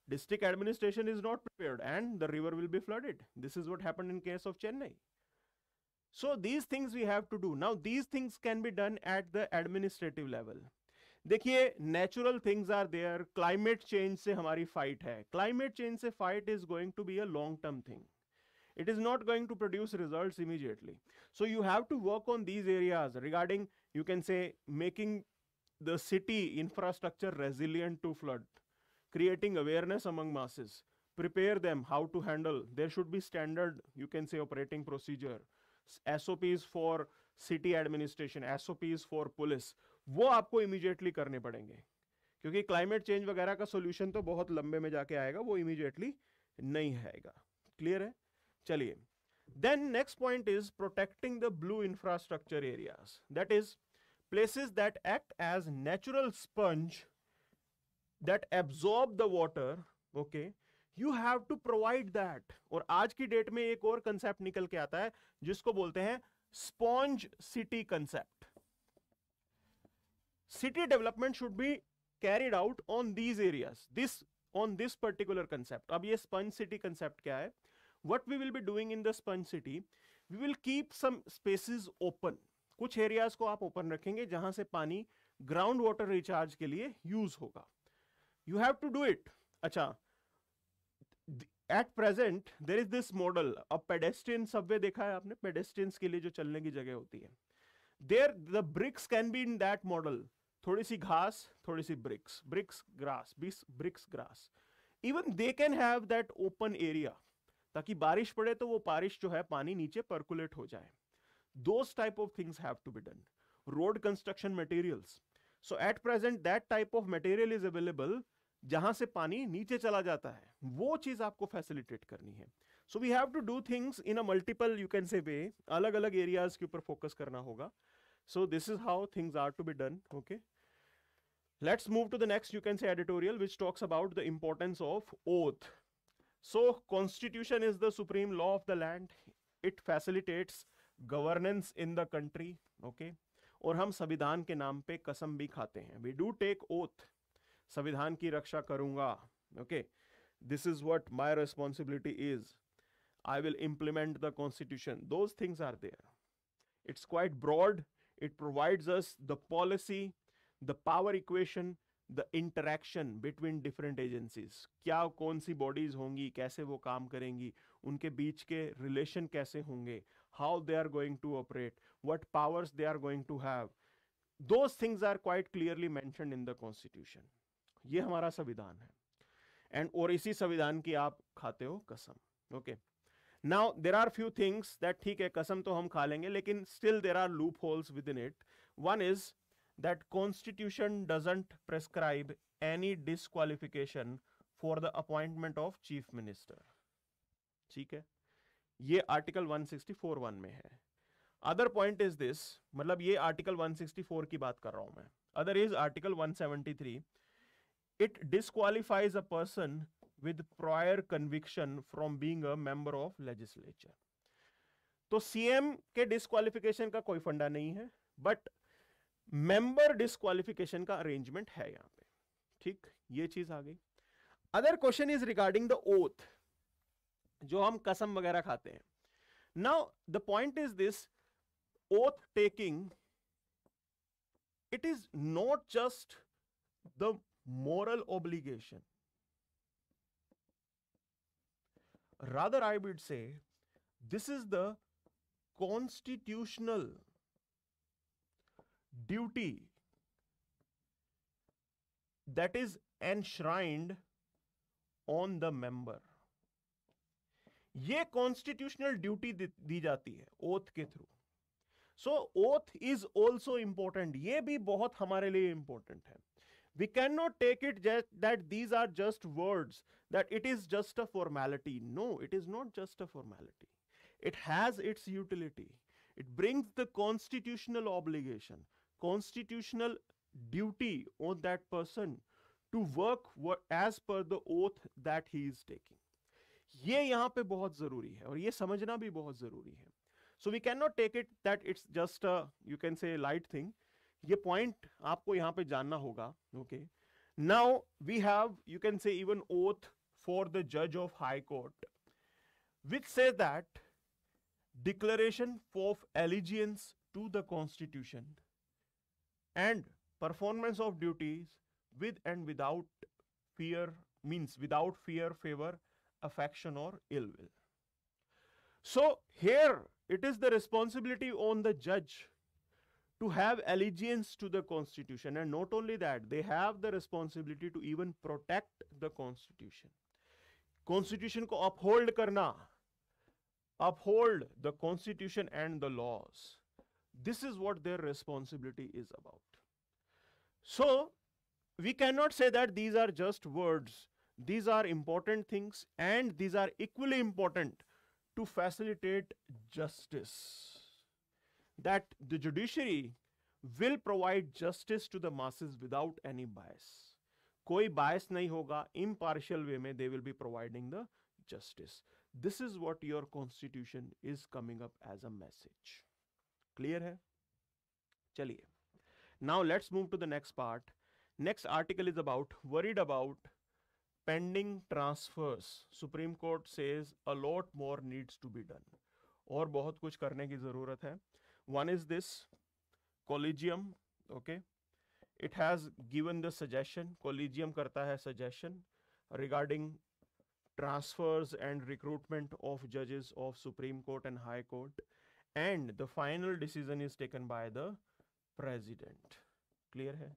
district administration is not prepared and the river will be flooded. This is what happened in case of Chennai. So these things we have to do. Now these things can be done at the administrative level. देखिए natural things are there, climate change से हमारी fight है, climate change से fight is going to be a long term thing, it is not going to produce results immediately. So you have to work on these areas regarding, you can say, making the city infrastructure resilient to flood, creating awareness among masses, prepare them how to handle. There should be standard, you can say, operating procedure, SOPs for city administration, SOPs for police. वो आपको immediately करने पड़ेंगे, क्योंकि climate change वगैरह का solution तो बहुत लंबे में जाके आएगा, वो इमीडिएटली नहीं आएगा। क्लियर है? चलिए, then next point is protecting the blue infrastructure areas, that is places that act as natural sponge that absorb the water. Okay, you have to provide that. और आज की डेट में एक और कंसेप्ट निकल के आता है जिसको बोलते हैं sponge city concept. City development should be carried out on these areas, on this particular concept. अब ये sponge city concept क्या है? What we will be doing in the sponge city, we will keep some spaces open. कुछ areas को आप open रखेंगे जहां से पानी ground water recharge के लिए use होगा। You have to do it. अच्छा, at present there is this model, a pedestrian subway देखा है आपने? pedestrians के लिए जो चलने की जगह होती है, there the bricks can be in that model. थोड़ी सी घास, थोड़ी सी bricks grass, even they can have that open area, ताकि बारिश पड़े तो वो बारिश जो है पानी नीचे percolate हो जाए। Those type of things have to be done. Road construction materials, so at present that type of material is available जहां से पानी नीचे चला जाता है, वो चीज आपको facilitate करनी है। So we have to do things in a multiple, you can say, way. अलग अलग areas के ऊपर focus करना होगा। So this is how things are to be done. Okay, let's move to the next, you can say, editorial, which talks about the importance of oath. So constitution is the supreme law of the land. It facilitates governance in the country. Okay, और हम संविधान के नाम पे कसम भी खाते हैं। We do take oath. संविधान की रक्षा करूंगा। Okay, this is what my responsibility is. I will implement the constitution. Those things are there. It's quite broad. It provides us the policy, the power equation, the interaction between different agencies. क्या कौन सी bodies होंगी, कैसे वो काम करेंगी, उनके बीच के relation कैसे होंगे, how they are going to operate, what powers they are going to have. Those things are quite clearly mentioned in the constitution. ये हमारा संविधान है, and और इसी संविधान की आप खाते हो कसम। Okay. Now there are few things that ठीक है कसम तो हम खा लेंगे, लेकिन still there are loopholes within it. One is that constitution doesn't prescribe any disqualification for the appointment of chief minister. ठीक है, ये आर्टिकल 164(1) में है। Other point is this, मतलब ये आर्टिकल 164 की बात कर रहा हूं मैं। Other is article 173. It disqualifies a person with prior conviction from being a member of legislature. तो सीएम के डिस्क्वालिफिकेशन का कोई फंडा नहीं है, बट मेंबर डिस्क्वालिफिकेशन का अरेंजमेंट है यहां पे। ठीक, ये चीज आ गई। Other question is regarding the oath. जो हम कसम वगैरह खाते हैं. Now the point is this, oath taking, it is not just the moral obligation, rather I would say this is the constitutional duty that is enshrined on the member. ये constitutional duty दी जाती है oath के through. So oath is also important, ये भी बहुत हमारे लिए important है. We cannot take it that these are just words, that it is just a formality. No, it is not just a formality. It has its utility. It brings the constitutional obligation, constitutional duty on that person to work as per the oath that he is taking. ये यहाँ पे बहुत जरूरी है और ये समझना भी बहुत जरूरी है. So we cannot take it that it's just a, you can say, light thing. ये पॉइंट आपको यहां पे जानना होगा. Okay, now we have, you can say, even oath for the जज of high court which say that declaration of allegiance to the constitution and performance of duties with and without fear, means without fear, favor, affection or ill will. So here it is the responsibility on the judge to have allegiance to the constitution, and not only that, they have the responsibility to even protect the constitution. Constitution को uphold करना, uphold the constitution and the laws. This is what their responsibility is about. So we cannot say that these are just words. These are important things, and these are equally important to facilitate justice. That the judiciary will provide justice to the masses without any bias. कोई bias नहीं होगा, impartial way में they will be providing the justice. This is what your constitution is coming up as a message. Clear है? चलिए. Now let's move to the next part. Next article is about, worried about pending transfers. Supreme Court says a lot more needs to be done. और बहुत कुछ करने की जरूरत है. One is this collegium. Okay, it has given the suggestion, collegium करता है suggestion regarding transfers and recruitment of judges of Supreme Court and High Court, and the final decision is taken by the president. Clear है?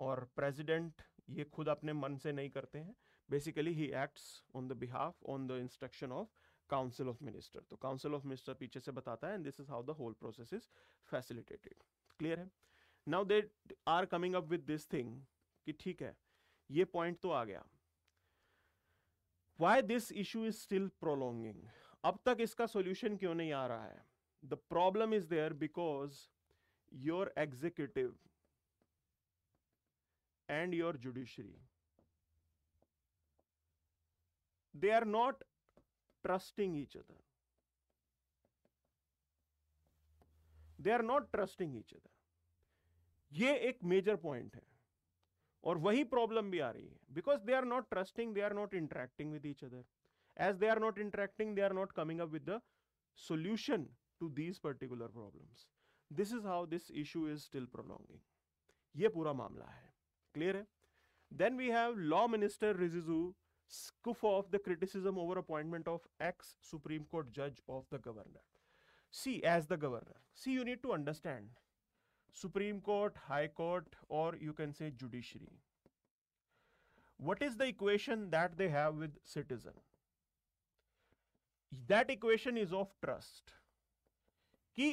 और president ये खुद अपने मन से नहीं करते हैं. Basically he acts on the behalf, on the instruction of Council of Minister. तो Council of Minister पीछे से बताता है, and this is how the whole process is facilitated. Clear है? Now they are coming up with this thing कि ठीक है, ये point तो आ गया. Why this issue is still prolonging? अब तक इसका solution क्यों नहीं आ रहा है? The problem is there because your executive and your judiciary, they are not trusting each other. They are not trusting each other. ये एक मेजर पॉइंट है और वही प्रॉब्लम भी आ रही है. Because they are not trusting, they are not interacting with each other. As they are not interacting, they are not coming up with the solution to these particular problems. This is how this issue is still prolonging. ये पूरा मामला है. Clear है? Then we have Law Minister Rijizu scoff off the criticism over appointment of ex-Supreme Court judge of the governor. See, as the governor, see, you need to understand Supreme Court, High Court, or you can say judiciary. What is the equation that they have with citizen? That equation is of trust. कि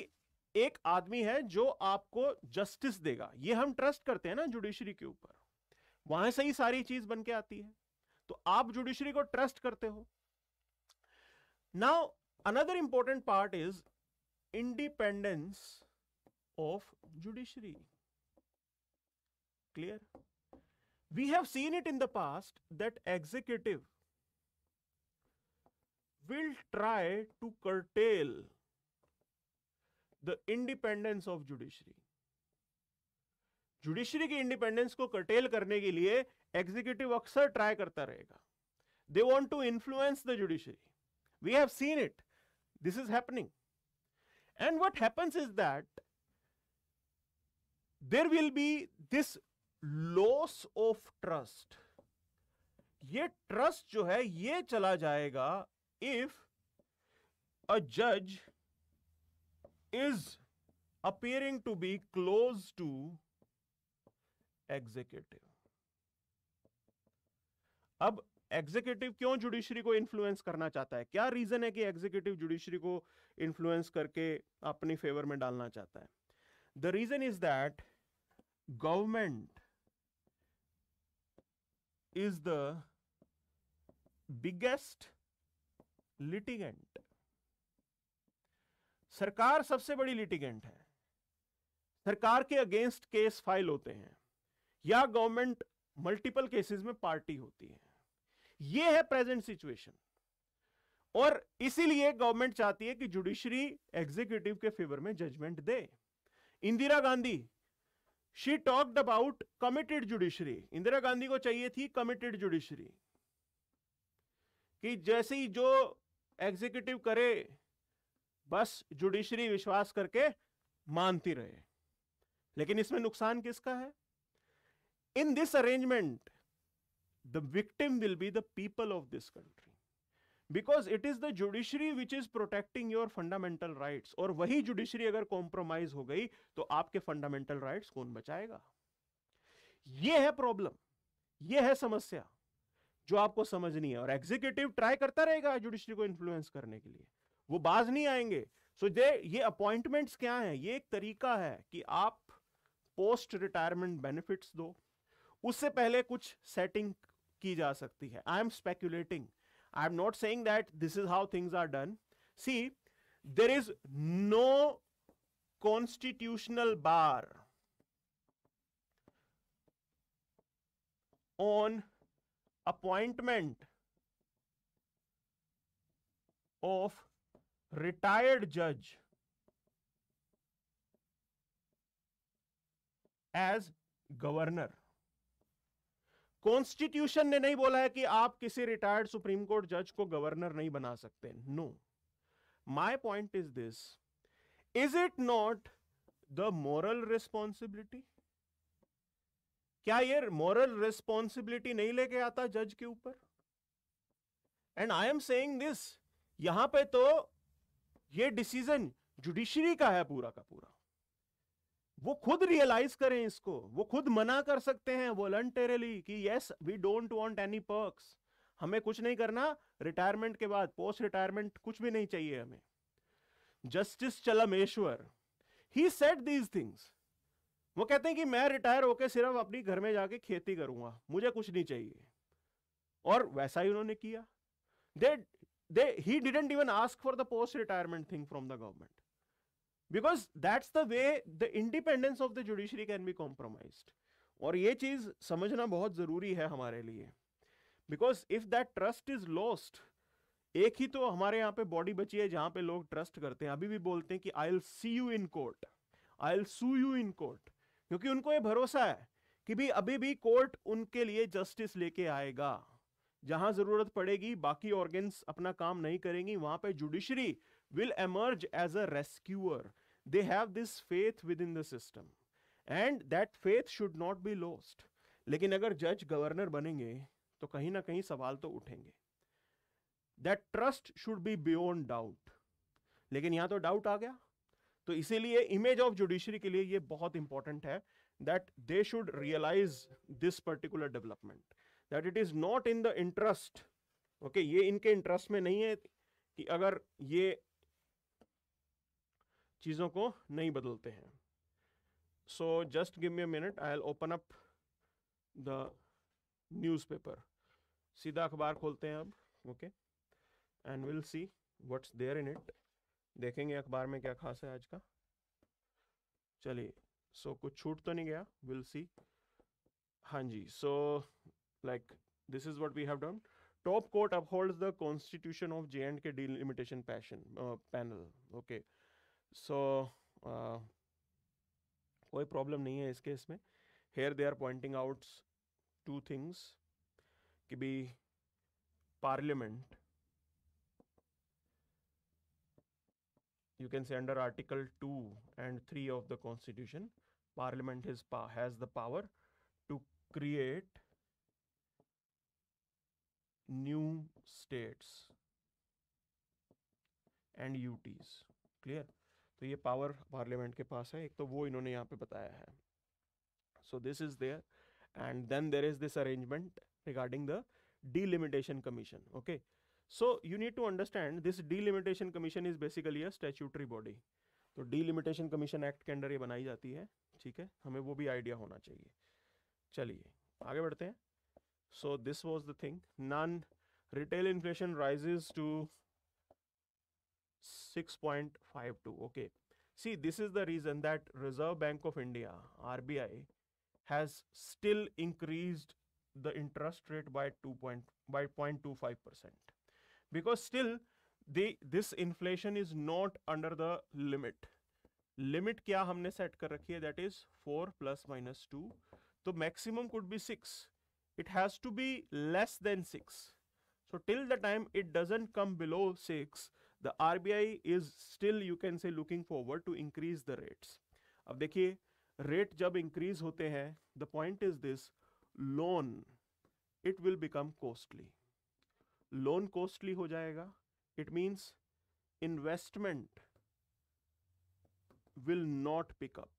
एक आदमी है जो आपको justice देगा, ये हम trust करते हैं ना जुडिशरी के ऊपर. वहां से ही सारी चीज बन के आती है, तो आप जुडिशरी को ट्रस्ट करते हो. Now another important part is independence of judiciary. Clear? We have seen it in the past that executive will try to curtail the independence of judiciary. Judiciary की इंडिपेंडेंस को कर्टेल करने के लिए executive अक्सर try करता रहेगा. They want to influence the judiciary. We have seen it. This is happening. And what happens is that there will be this loss of trust. ये trust जो है ये चला जाएगा if a judge is appearing to be close to executive. अब executive क्यों judiciary को influence करना चाहता है? क्या रीजन है कि एग्जीक्यूटिव जुडिशरी को इन्फ्लुएंस करके अपनी फेवर में डालना चाहता है? The reason is that government is the biggest litigant. सरकार सबसे बड़ी लिटिगेंट है. सरकार के अगेंस्ट केस फाइल होते हैं या गवर्नमेंट मल्टीपल केसेस में पार्टी होती है. यह है प्रेजेंट सिचुएशन. और इसीलिए गवर्नमेंट चाहती है कि जुडिशरी एग्जीक्यूटिव के फेवर में जजमेंट दे. Indira Gandhi, she talked about committed judiciary. Indira Gandhi को चाहिए थी कमिटेड जुडिशरी, कि जैसे ही जो एग्जीक्यूटिव करे बस जुडिशरी विश्वास करके मानती रहे. लेकिन इसमें नुकसान किसका है? In this arrangement the victim will be the people of this country, because it is the judiciary which is protecting your fundamental rights. और वही जुडिशरी अगर कॉम्प्रोमाइज हो गई तो आपके फंडामेंटल राइट्स कौन बचाएगा? यह है प्रॉब्लम, यह है समस्या जो आपको समझनी है. और एग्जीक्यूटिव ट्राई करता रहेगा जुडिशरी को इन्फ्लुएंस करने के लिए, वो बाज नहीं आएंगे. सो ये अपॉइंटमेंट्स क्या है? ये एक तरीका है कि आप पोस्ट रिटायरमेंट बेनिफिट्स दो. उससे पहले कुछ सेटिंग की जा सकती है. I am speculating, I am not saying that this is how things are done. See, there is no constitutional bar on appointment of retired जज एज गवर्नर. कॉन्स्टिट्यूशन ने नहीं बोला है कि आप किसी रिटायर्ड सुप्रीम कोर्ट जज को गवर्नर नहीं बना सकते. No. My point is this, is it not the moral responsibility? क्या ये मोरल रिस्पॉन्सिबिलिटी नहीं लेके आता जज के ऊपर? And I am saying this, यहां पे तो ये डिसीजन जुडिशरी का है पूरा का पूरा. वो खुद रियलाइज करें इसको, वो खुद मना कर सकते हैं वॉलंटरली कि yes we don't want any perks, हमें कुछ नहीं करना रिटायरमेंट के बाद, पोस्ट रिटायरमेंट कुछ भी नहीं चाहिए हमें. Justice Chelameswar, he said these things. वो कहते हैं कि मैं रिटायर होकर सिर्फ अपनी घर में जाके खेती करूंगा, मुझे कुछ नहीं चाहिए. और वैसा ही उन्होंने किया. he didn't even ask for the post retirement thing from the government, because that's the way the independence of the judiciary can be compromised. और ये चीज समझना बहुत जरूरी है हमारे लिए, because if that trust is lost, एक ही तो हमारे यहाँ पे बॉडी बची है जहां पे लोग ट्रस्ट करते हैं, अभी भी बोलते हैं कि I'll see you in court, I'll sue you in court, क्योंकि उनको ये भरोसा है कि भी अभी भी कोर्ट उनके लिए जस्टिस लेके आएगा. जहां जरूरत पड़ेगी, बाकी ऑर्गन्स अपना काम नहीं करेंगी, वहां पे judiciary will emerge as a rescuer. They have this faith within the system and that faith should not be lost. लेकिन अगर जज गवर्नर बनेंगे तो कहीं ना कहीं सवाल तो उठेंगे. That trust should be beyond doubt. लेकिन यहां तो डाउट आ गया, तो इसीलिए इमेज ऑफ जुडिशरी के लिए ये बहुत इंपॉर्टेंट है that they should realise this particular development, that it is not in the interest. okay, ये इनके इंटरेस्ट में नहीं है कि अगर ये चीजों को नहीं बदलते हैं. so just give me a minute, I'll open up the newspaper. सीधा अखबार खोलते हैं अब. okay, and we'll see what's there in it. देखेंगे अखबार में क्या खास है आज का. चलिए, so कुछ छूट तो नहीं गया, we'll see. हाँ जी, so like this is what we have done. Top court upholds the constitution of J&K delimitation panel. okay, so कोई प्रॉब्लम नहीं है इस केस में. here they are pointing out two things कि भी parliament you can say under Article 2 and 3 of the Constitution, Parliament has the power to create new states and UTs. Clear? तो ये power parliament के पास है, एक तो वो इन्होंने यहाँ पे बताया है. So this is there, and then there is this arrangement regarding the Delimitation Commission. Okay, so you need to understand this Delimitation Commission is basically a statutory body. तो Delimitation Commission Act के under ये बनाई जाती है. ठीक है, हमें वो भी आइडिया होना चाहिए. चलिए आगे बढ़ते हैं. So this was the thing. Retail inflation rises to 6.52. Okay, see, this is the reason that Reserve Bank of India, RBI, has still increased the interest rate by 0.25%, because still this inflation is not under the limit. Limit क्या हमने set कर रखी है, that is 4 plus minus 2. तो maximum could be 6. It has to be less than 6. So till the time it doesn't come below 6, the RBI is still, you can say, looking forward to increase the rates. अब देखिए, rate जब increase होते हैं, the point is this, loan it will become costly. Loan costly हो जाएगा, it means investment will not pick up,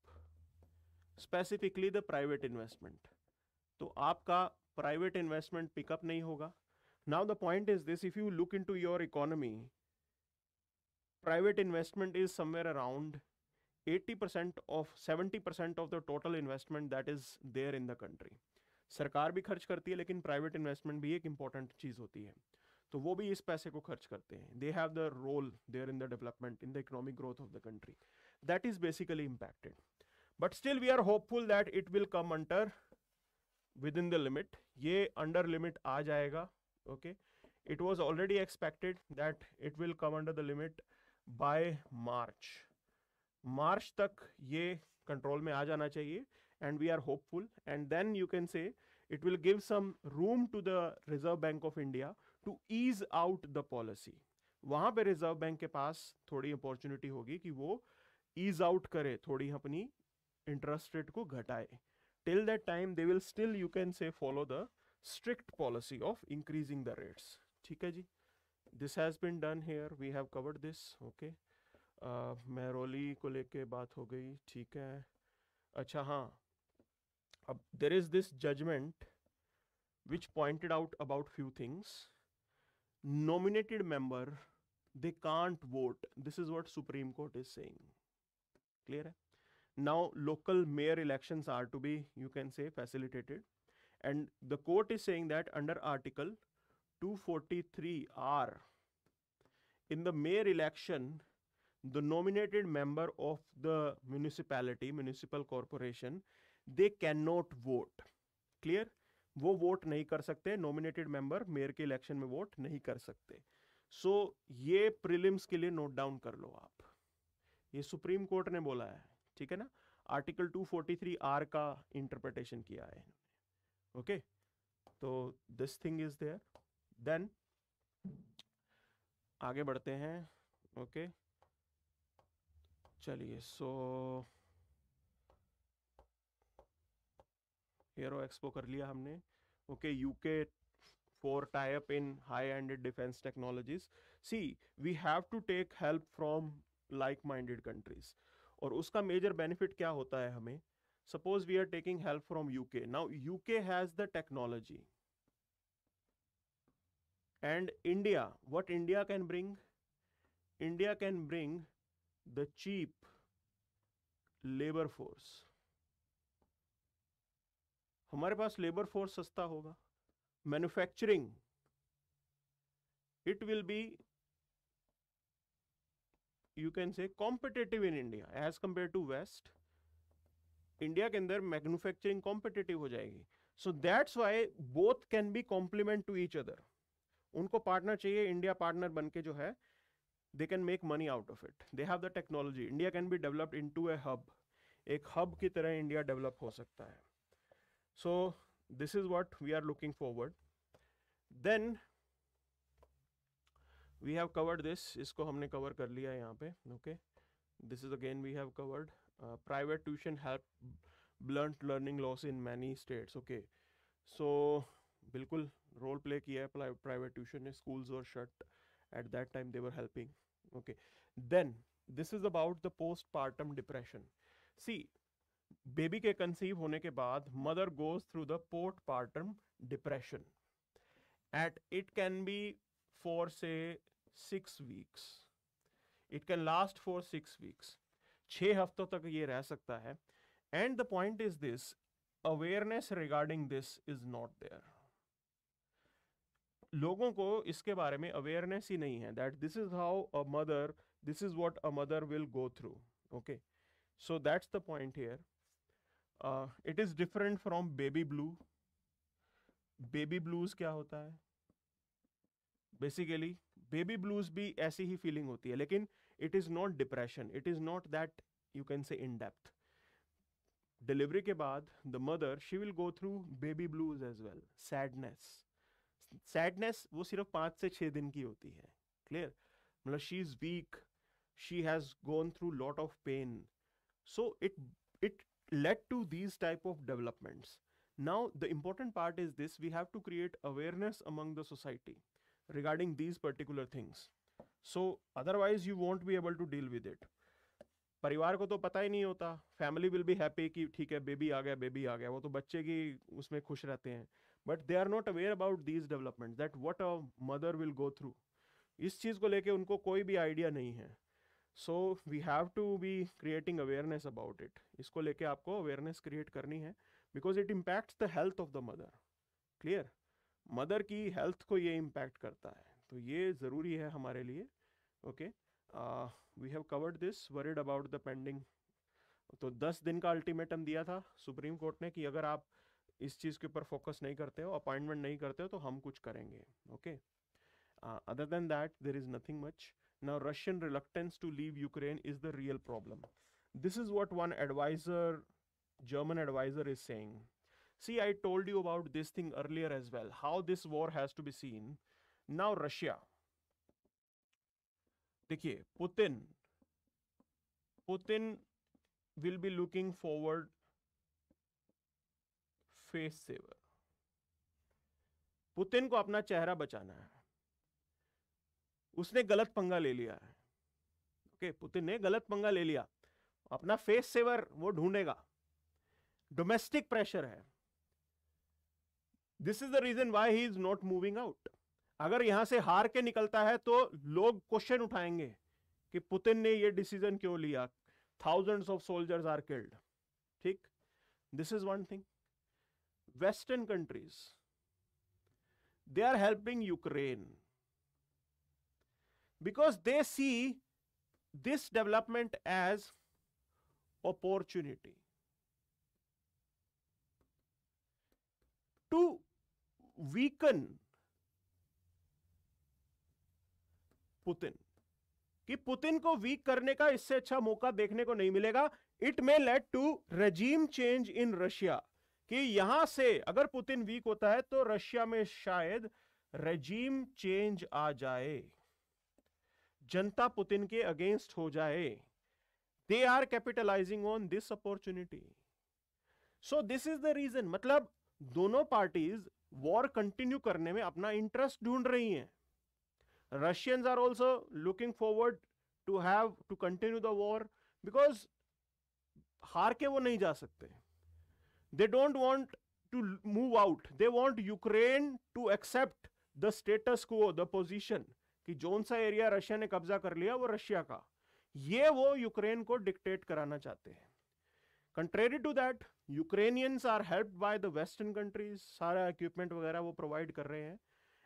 specifically the private investment. तो आपका private investment pickup नहीं होगा. Now the point is this, if you look into your economy, private investment is somewhere around 80% of 70% of the total investment that is there in the country. सरकार भी खर्च करती है, लेकिन प्राइवेट इन्वेस्टमेंट भी एक इंपॉर्टेंट चीज होती है, तो वो भी इस पैसे को खर्च करते हैं. They have the role there in the development, in the economic growth of the country. That is basically impacted, but still we are hopeful that it will come under within the limit. ये under limit आ जाएगा. Okay, it was already expected that it will come under the limit by March तक ये control में आ जाना चाहिए, and we are hopeful. And then you can say it will give some room to the Reserve Bank of India to ease out the policy. वहां पे reserve bank के पास थोड़ी अपॉर्चुनिटी होगी कि वो ईज आउट करे, थोड़ी अपनी इंटरेस्ट रेट को घटाए. Till that time they will still, you can say, follow the strict policy of increasing the rates. ठीक है जी, this has been done here, we have covered this. Okay, मैरोली को लेके बात हो गई. ठीक है, अच्छा हाँ, अब there is this judgment which pointed out about few things. Nominated member, they can't vote. This is what Supreme Court is saying. Clear है? Now local mayor elections are to be, you can say, facilitated, and the court is saying that under Article 243R, in the mayor election, the nominated member of the municipality, municipal corporation, they cannot vote. Clear? वो vote नहीं कर सकते. Nominated member mayor के election में vote नहीं कर सकते. सो ये प्रीलिम्स के लिए नोट डाउन कर लो आप, ये सुप्रीम कोर्ट ने बोला है. ठीक है ना, आर्टिकल 243R का इंटरप्रिटेशन किया है. ओके, तो this thing is there. Then आगे बढ़ते हैं. ओके, चलिए. सो एरो एक्सपो कर लिया हमने. Okay, UK for tie-up in high-ended defense technologies. See, we have to take help from like-minded countries. और उसका major benefit क्या होता है हमें? Suppose we are taking help from UK. Now UK has the technology. And India, what India can bring? India can bring the cheap labor force. हमारे पास labor force सस्ता होगा. Manufacturing, it will be, you can say, competitive in India as compared to West. India के अंदर manufacturing competitive हो जाएगी. So that's why both can be complement to each other. उनको partner चाहिए, India partner बन के जो है, they can make money out of it. They have the technology. India can be developed into a hub. एक hub की तरह India develop हो सकता है. So this is what we are looking forward. Then we have covered this. इसको हमने cover कर लिया यहाँ पे. Okay, This is again we have covered. Private tuition help blunt learning loss in many states. Okay, so बिल्कुल role play किया है private tuition ने, स्कूल्स और shut at that time they were helping. Okay, then this is about the postpartum depression. See, baby के conceive होने के बाद mother goes through the postpartum depression. At it can be for say 6 weeks. It can last for 6 weeks. 6 हफ्तों तक ये रह सकता है. And the point is this, awareness regarding this is not there. लोगों को इसके बारे में अवेयरनेस ही नहीं है that this is how a mother, this is what a mother will go through. Okay, so that's the point here. It is different from baby blue. Baby blues क्या होता है? बेसिकली बेबी ब्लूज भी ऐसी ही feeling होती है, लेकिन it is not depression. It is not that you can say in depth. Delivery के बाद the mother she will go through baby blues as well. Sadness वो सिर्फ 5 से 6 दिन की होती है. क्लियर? मतलब she is weak, she has gone through lot of pain. So it led to these type of developments. Now the important part is this, we have to create awareness among the society regarding these particular things. So otherwise you won't be able to deal with it. परिवार को तो पता ही नहीं होता. Family will be happy कि ठीक है baby आ गया, वो तो बच्चे की उसमें खुश रहते हैं. But they are not aware about these development that what a mother will go through. इस चीज़ को लेके उनको कोई भी आइडिया नहीं है. So we have to be creating awareness about it. इसको लेके आपको अवेयरनेस क्रिएट करनी है because it impacts the health of the mother. Clear? Mother की हेल्थ को ये इम्पैक्ट करता है, तो ये ज़रूरी है हमारे लिए. Okay, we have covered this. Worried about the pending. तो 10 दिन का अल्टीमेटम दिया था सुप्रीम कोर्ट ने कि अगर आप इस चीज़ के ऊपर फोकस नहीं करते हो, अपॉइंटमेंट नहीं करते हो, तो हम कुछ करेंगे. Okay, other than that there is nothing much. Now Russian reluctance to leave Ukraine is the real problem. This is what one advisor, German advisor, is saying. See, I told you about this thing earlier as well, how this war has to be seen. Now Russia, देखिए Putin will be looking forward face saver. Putin को अपना चेहरा बचाना है. उसने गलत पंगा ले लिया है. ओके, पुतिन ने गलत पंगा ले लिया. अपना फेस सेवर वो ढूंढेगा. डोमेस्टिक प्रेशर है. This is the reason why he is not moving out. अगर यहां से हार के निकलता है तो लोग क्वेश्चन उठाएंगे कि पुतिन ने ये डिसीजन क्यों लिया. Thousands of soldiers are killed. ठीक, this is one thing. Western countries, they are helping Ukraine because they see this development as opportunity to weaken Putin. कि पुतिन को वीक करने का इससे अच्छा मौका देखने को नहीं मिलेगा. It may led to regime change in Russia. कि यहां से अगर पुतिन वीक होता है तो रशिया में शायद रेजीम चेंज आ जाए, जनता पुतिन के अगेंस्ट हो जाए. They are capitalising on this opportunity. So this is the reason. मतलब दोनों पार्टीज वॉर कंटिन्यू करने में अपना इंटरेस्ट ढूंढ रही हैं. Russians are also looking forward to have to continue the war because हार के वो नहीं जा सकते. They don't want to move out. They want Ukraine to accept the status quo, the position कि जोन सा एरिया रशिया ने कब्जा कर लिया वो रशिया का, ये वो यूक्रेन को डिक्टेट कराना चाहते हैं. Contrary to that, Ukrainians are helped by the Western countries. सारा इक्विपमेंट वगैरह वो प्रोवाइड कर रहे हैं.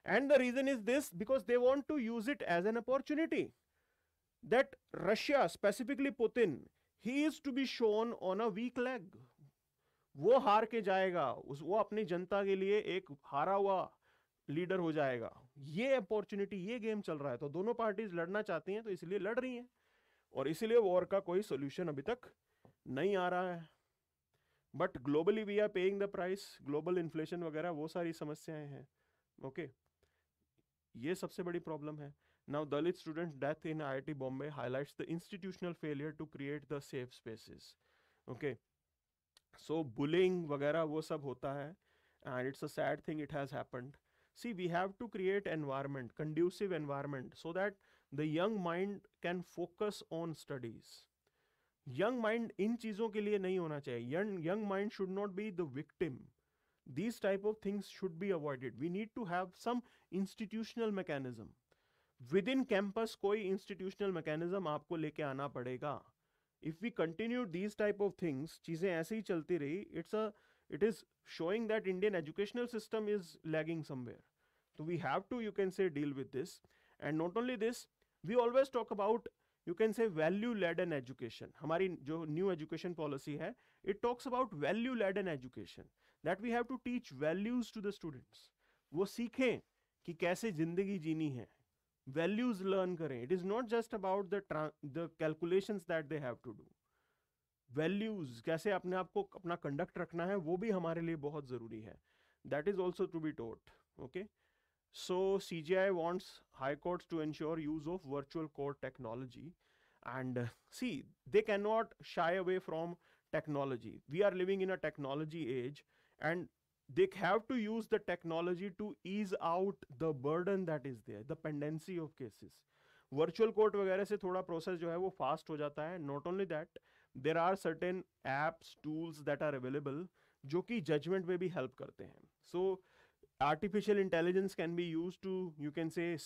And the reason is this, because they want to use it as an opportunity that Russia, specifically Putin, he is to be shown on a weak leg. वो हार के जाएगा, वो अपनी जनता के लिए एक हारा हुआ लीडर हो जाएगा. ये अपॉर्चुनिटी, ये गेम चल रहा है. तो दोनों पार्टीज लड़ना चाहती हैं तो इसलिए लड़ रही हैं और इसलिए वॉर का कोई सोल्यूशन अभी तक नहीं आ रहा है. But globally we are paying the price. Global inflation वगैरह वो सारी समस्याएं हैं. ओके, ये सबसे बड़ी प्रॉब्लम है. Now, Dalit students' death in IIT Bombay highlights the institutional failure to create the safe spaces. Okay, so bullying वगैरह वो सब होता है, and it's a sad thing it has happened. See, we have to create environment, conducive environment, so that the young mind can focus on studies. Young mind इन चीज़ों के लिए नहीं होना चाहिए. Young mind should not be the victim. These type of things should be avoided. We need to have some institutional mechanism. Within campus कोई institutional mechanism आपको लेके आना पड़ेगा. If we continue these type of things, चीज़ें ऐसे ही चलती रही, it is showing that Indian educational system is lagging somewhere. So we have to, you can say, deal with this. And not only this, we always talk about, you can say, value laden education. हमारी जो new education policy है, it talks about value laden education, that we have to teach values to the students. वो सीखें कि कैसे जिंदगी जीनी है. Values learn करें. It is not just about the calculations that they have to do. Values, कैसे अपने आप को अपना conduct रखना है, वो भी हमारे लिए बहुत ज़रूरी है. That is also to be taught. Okay. So CGI wants high courts to ensure use of virtual court technology. And see, they cannot shy away from technology. We are living in a technology age, and they have to use the technology to ease out the burden that is there, the pendency of cases. Virtual court वगैरह से थोड़ा process जो है वो fast हो जाता है. Not only that, there are certain apps, tools that are available जो कि judgment में भी help करते हैं. So artificial intelligence can be used to, you can say,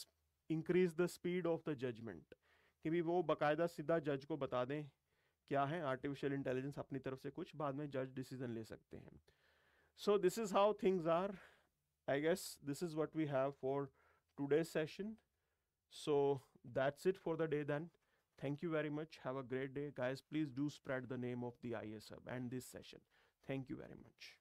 increase the speed of the judgment. कि भी वो बकायदा सीधा जज को बता दें क्या है, artificial intelligence अपनी तरफ से कुछ, बाद में जज डिसीजन ले सकते हैं. So this is how things are. I guess this is what we have for today's session. So that's it for the day then. Thank you very much. Have a great day. Guys, please do spread the name of the IS Hub and this session. Thank you very much.